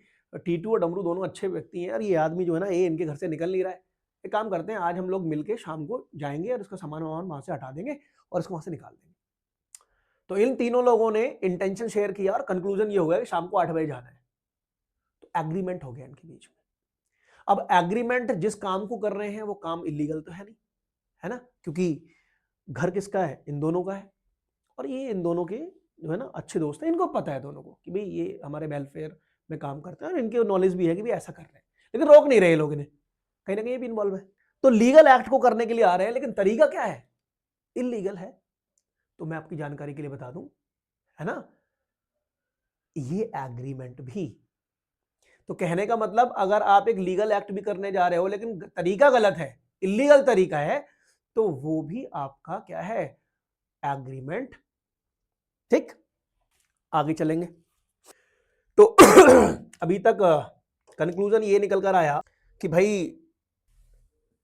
A: T2 और डमरू दोनों अच्छे व्यक्ति हैं और ये आदमी जो है ना, ये इनके घर से निकल नहीं रहा है, एक काम करते हैं, आज हम लोग मिलके शाम को जाएंगे और इसका सामान वामान वहां से हटा देंगे और इसको वहां से निकाल देंगे। तो इन तीनों लोगों ने इंटेंशन शेयर किया और कंक्लूजन ये हो गया कि शाम को 8 बजे जाना है। तो एग्रीमेंट हो गया इनके बीच में। अब एग्रीमेंट जिस काम को कर रहे हैं वो काम इलीगल तो है नहीं, है ना, क्योंकि घर किसका है, इन दोनों का है, और ये इन दोनों के जो है ना अच्छे दोस्त हैं, इनको पता है दोनों को कि भाई ये हमारे वेलफेयर में काम करते हैं और इनके नॉलेज भी है कि भाई ऐसा कर रहे हैं, लेकिन रोक नहीं रहे लोग इन्हें, कहीं ना कहीं ये भी इन्वॉल्व है। तो लीगल एक्ट को करने के लिए आ रहे हैं, लेकिन तरीका क्या है, इलीगल है। तो मैं आपकी जानकारी के लिए बता दूं, है ना, ये एग्रीमेंट भी, तो कहने का मतलब अगर आप एक लीगल एक्ट भी करने जा रहे हो लेकिन तरीका गलत है, इलीगल तरीका है, तो वो भी आपका क्या है, एग्रीमेंट। ठीक, आगे चलेंगे। तो अभी तक कंक्लूजन ये निकल कर आया कि भाई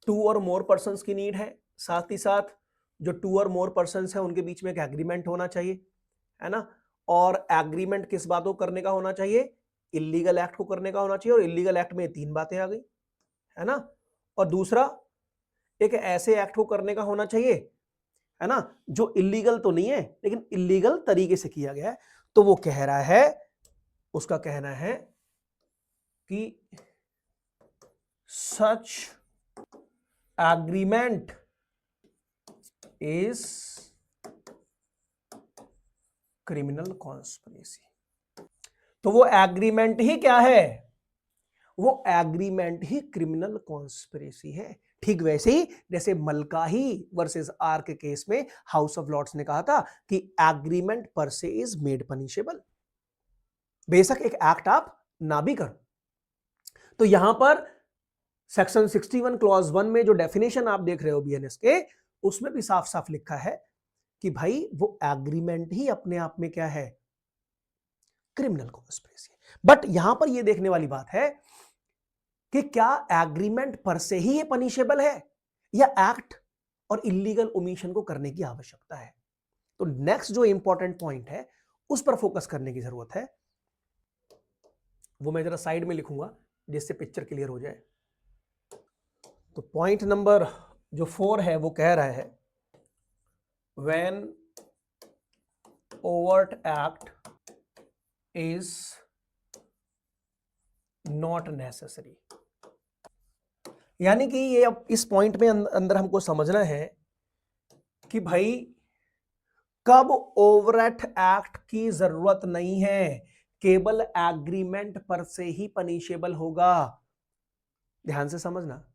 A: 2 और मोर पर्सन्स की नीड है, साथ ही साथ जो 2 और मोर पर्सन्स हैं उनके बीच में एक एग्रीमेंट होना चाहिए, है ना, और एग्रीमेंट किस बातों करने का होना चाहिए, इलीगल एक्ट को करने का होना चाहिए, और इलीगल एक्ट में 3 बातें आ गई, है ना। और दूसरा एक ऐसे एक्ट को करने का होना चाहिए, है ना, जो इलीगल तो नहीं है लेकिन इलीगल तरीके से किया गया है। तो वो कह रहा है, उसका कहना है कि सच एग्रीमेंट इज क्रिमिनल कॉन्स्पिरेसी। तो वो एग्रीमेंट ही क्या है, वो एग्रीमेंट ही क्रिमिनल कॉन्स्पिरेसी है। ठीक वैसे ही जैसे मलकाही वर्सेस आर के केस में हाउस ऑफ लॉर्ड्स ने कहा था कि agreement per is made punishable, बेशक एक एक्ट आप ना भी करो। तो यहां पर सेक्शन 61 क्लॉज 1 में जो डेफिनेशन आप देख रहे हो बीएनएस के, उसमें भी साफ साफ लिखा है कि भाई वो एग्रीमेंट ही अपने आप में क्या है, क्रिमिनल कॉन्स्पिरेसी। बट यहां पर यह देखने वाली बात है कि क्या एग्रीमेंट पर से ही ये पनिशेबल है या एक्ट और इलीगल ओमिशन को करने की आवश्यकता है। तो नेक्स्ट जो इंपॉर्टेंट पॉइंट है उस पर फोकस करने की जरूरत है, वो मैं जरा साइड में लिखूंगा जिससे पिक्चर क्लियर हो जाए। तो पॉइंट नंबर जो 4 है वो कह रहा है when overt act is not necessary, यानी कि ये अब इस पॉइंट में अंदर हमको समझना है कि भाई कब ओवरट एक्ट की जरूरत नहीं है, केवल एग्रीमेंट पर से ही पनिशेबल होगा। ध्यान से समझना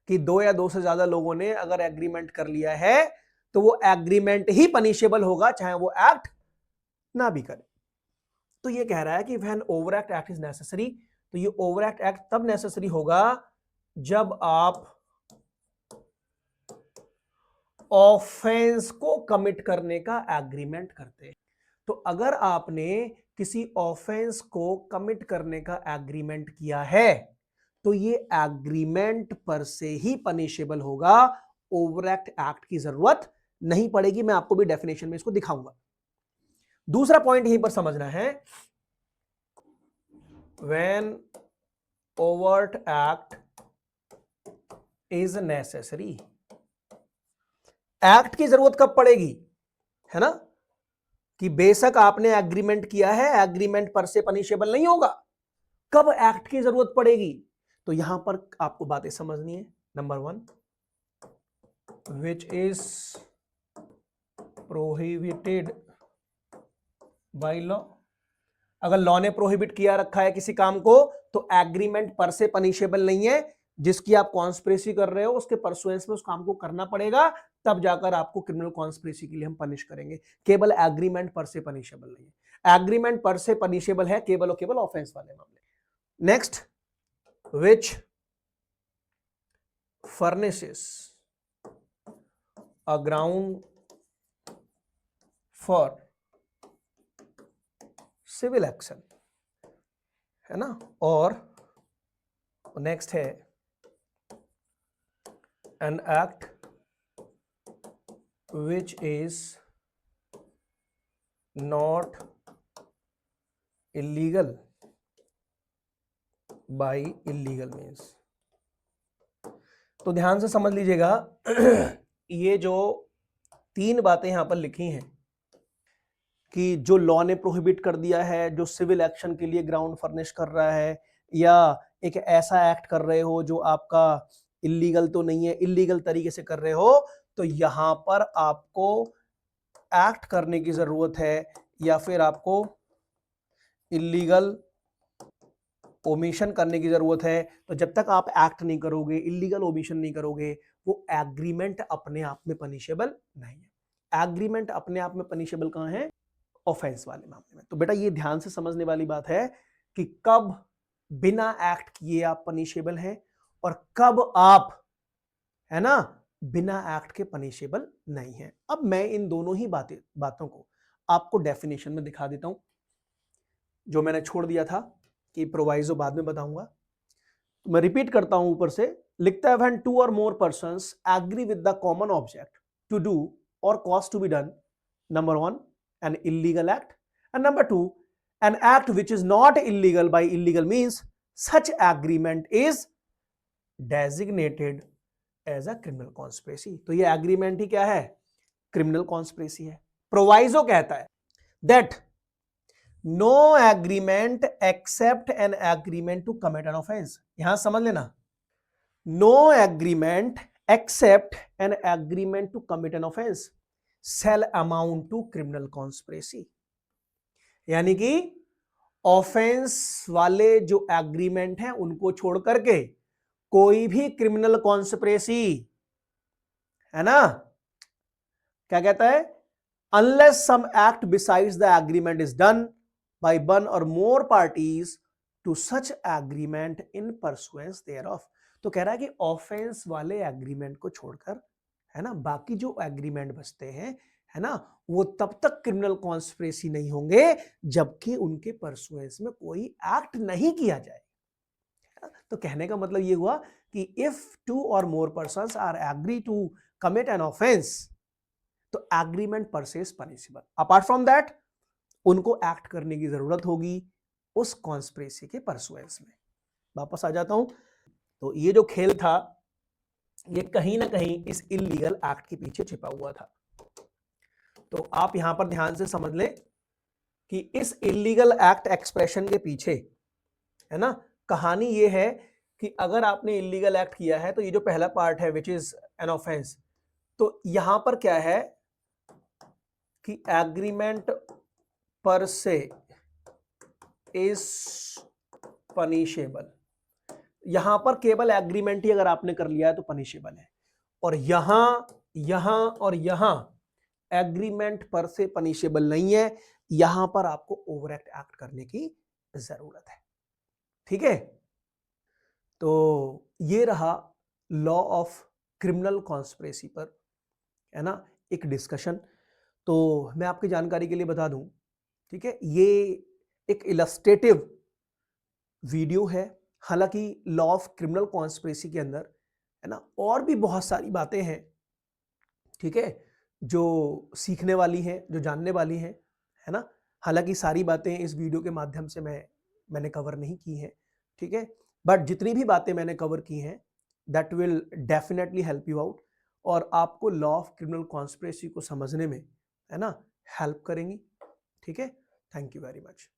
A: कि 2 या 2 से ज्यादा लोगों ने अगर एग्रीमेंट कर लिया है तो वो एग्रीमेंट ही पनिशेबल होगा, चाहे वो एक्ट ना भी करे। तो ये कह रहा है कि व्हेन ओवरएक्ट एक्ट इज नेसेसरी, तो ये ओवरएक्ट एक्ट तब नेसेसरी होगा जब आप ऑफेंस को कमिट करने का एग्रीमेंट करते हैं। तो अगर आपने किसी ऑफेंस को कमिट करने का एग्रीमेंट किया है तो ये एग्रीमेंट पर से ही पनिशेबल होगा, ओवरएक्ट एक्ट की जरूरत नहीं पड़ेगी। मैं आपको भी डेफिनेशन में इसको दिखाऊंगा। दूसरा पॉइंट यहीं पर समझना है, when overt act is necessary. Act की जरूरत कब पड़ेगी, है ना, कि बेशक आपने एग्रीमेंट किया है, एग्रीमेंट पर से पनिशेबल नहीं होगा। कब एक्ट की जरूरत पड़ेगी, तो यहां पर आपको बातें समझनी है। Number 1, which is prohibited by law. अगर लॉ ने प्रोहिबिट किया रखा है किसी काम को तो एग्रीमेंट पर से पनिशेबल नहीं है। जिसकी आप कॉन्स्पिरेसी कर रहे हो उसके परसुएंस में उस काम को करना पड़ेगा, तब जाकर आपको क्रिमिनल कॉन्स्पिरेसी के लिए हम पनिश करेंगे। केवल एग्रीमेंट पर से पनिशेबल नहीं है। एग्रीमेंट पर से पनिशेबल है केवल और केवल ऑफेंस वाले मामले। Next, which furnishes a ground for civil action, है ना। और नेक्स्ट है an act which is not illegal by illegal means। तो ध्यान से समझ लीजिएगा ये जो 3 बातें यहां पर लिखी हैं कि जो लॉ ने प्रोहिबिट कर दिया है, जो सिविल एक्शन के लिए ग्राउंड फर्निश कर रहा है, या एक ऐसा एक्ट कर रहे हो जो आपका इलीगल तो नहीं है, इलीगल तरीके से कर रहे हो, तो यहां पर आपको एक्ट करने की जरूरत है, या फिर आपको इलीगल ओमिशन करने की जरूरत है। तो जब तक आप एक्ट नहीं करोगे, इलीगल ओमिशन नहीं करोगे, वो एग्रीमेंट अपने आप में पनिशेबल नहीं है। एग्रीमेंट अपने आप में पनिशेबल कहां है, ऑफेंस वाले मामले में। तो बेटा ये ध्यान से समझने वाली बात है कि कब बिना एक्ट किए आप पनिशेबल हैं और कब आप, है ना, बिना एक्ट के पनिशेबल नहीं है। अब मैं इन दोनों ही बातों को आपको डेफिनेशन में दिखा देता हूं, जो मैंने छोड़ दिया था कि प्रोवाइजो बाद में बताऊंगा। तो मैं रिपीट करता हूं, ऊपर से लिखता है, when 2 or more persons agree with the common object to do or cause to be done, number 1 an illegal act, and number 2 an act which is not illegal by illegal means, such agreement is designated as a criminal conspiracy। तो ये agreement ही क्या है, criminal conspiracy है। Proviso कहता है that no agreement except an agreement to commit an offence. यहां समझ लेना, no agreement except an agreement to commit an offence shall amount to criminal conspiracy। यानी कि ऑफेंस वाले जो एग्रीमेंट हैं उनको छोड़ करके कोई भी क्रिमिनल कॉन्स्पिरेसी, है ना, क्या कहता है, unless some act besides the agreement is done by one or more parties to such agreement in pursuance thereof. तो कह रहा है कि ऑफेंस वाले एग्रीमेंट को छोड़कर, है ना, बाकी जो एग्रीमेंट बचते हैं, है ना, वो तब तक क्रिमिनल कॉन्स्पिरेसी नहीं होंगे जबकि उनके परसुएंस में कोई एक्ट नहीं किया जाए। तो कहने का मतलब ये हुआ कि if 2 or more persons are agree to commit an offense, तो agreement per is punishable. Apart from that उनको एक्ट करने की जरूरत होगी उस कॉन्स्पिरेसी के परसुएंस में। वापस आ जाता हूं, तो ये जो खेल था ये कहीं ना कहीं इस इलीगल एक्ट के पीछे छिपा हुआ था। तो आप यहां पर ध्यान से समझ लें कि इस इलीगल एक्ट एक्सप्रेशन के पीछे, है ना, कहानी ये है कि अगर आपने इलीगल एक्ट किया है तो ये जो पहला पार्ट है विच इज एन ऑफेंस, तो यहां पर क्या है कि agreement per is punishable. यहां पर केवल एग्रीमेंट ही अगर आपने कर लिया है तो पनिशेबल है, और यहां और यहां एग्रीमेंट पर से पनिशेबल नहीं है। यहां पर आपको ओवरएक्ट एक्ट करने की जरूरत है। ठीक है, तो ये रहा लॉ ऑफ क्रिमिनल कॉन्स्पिरेसी पर, है ना, एक डिस्कशन। तो मैं आपकी जानकारी के लिए बता दूं, ठीक है, ये एक इलस्ट्रेटिव वीडियो है। हालांकि लॉ ऑफ क्रिमिनल कॉन्स्पिरेसी के अंदर, है ना, और भी बहुत सारी बातें हैं, ठीक है, जो सीखने वाली हैं, जो जानने वाली हैं, है ना। हालांकि सारी बातें इस वीडियो के माध्यम से मैंने कवर नहीं की हैं, ठीक है, बट जितनी भी बातें मैंने कवर की हैं that will definitely help you out, और आपको लॉ ऑफ क्रिमिनल कॉन्स्पिरेसी को समझने में, है ना, हेल्प करेंगी, ठीक है। Thank you very much.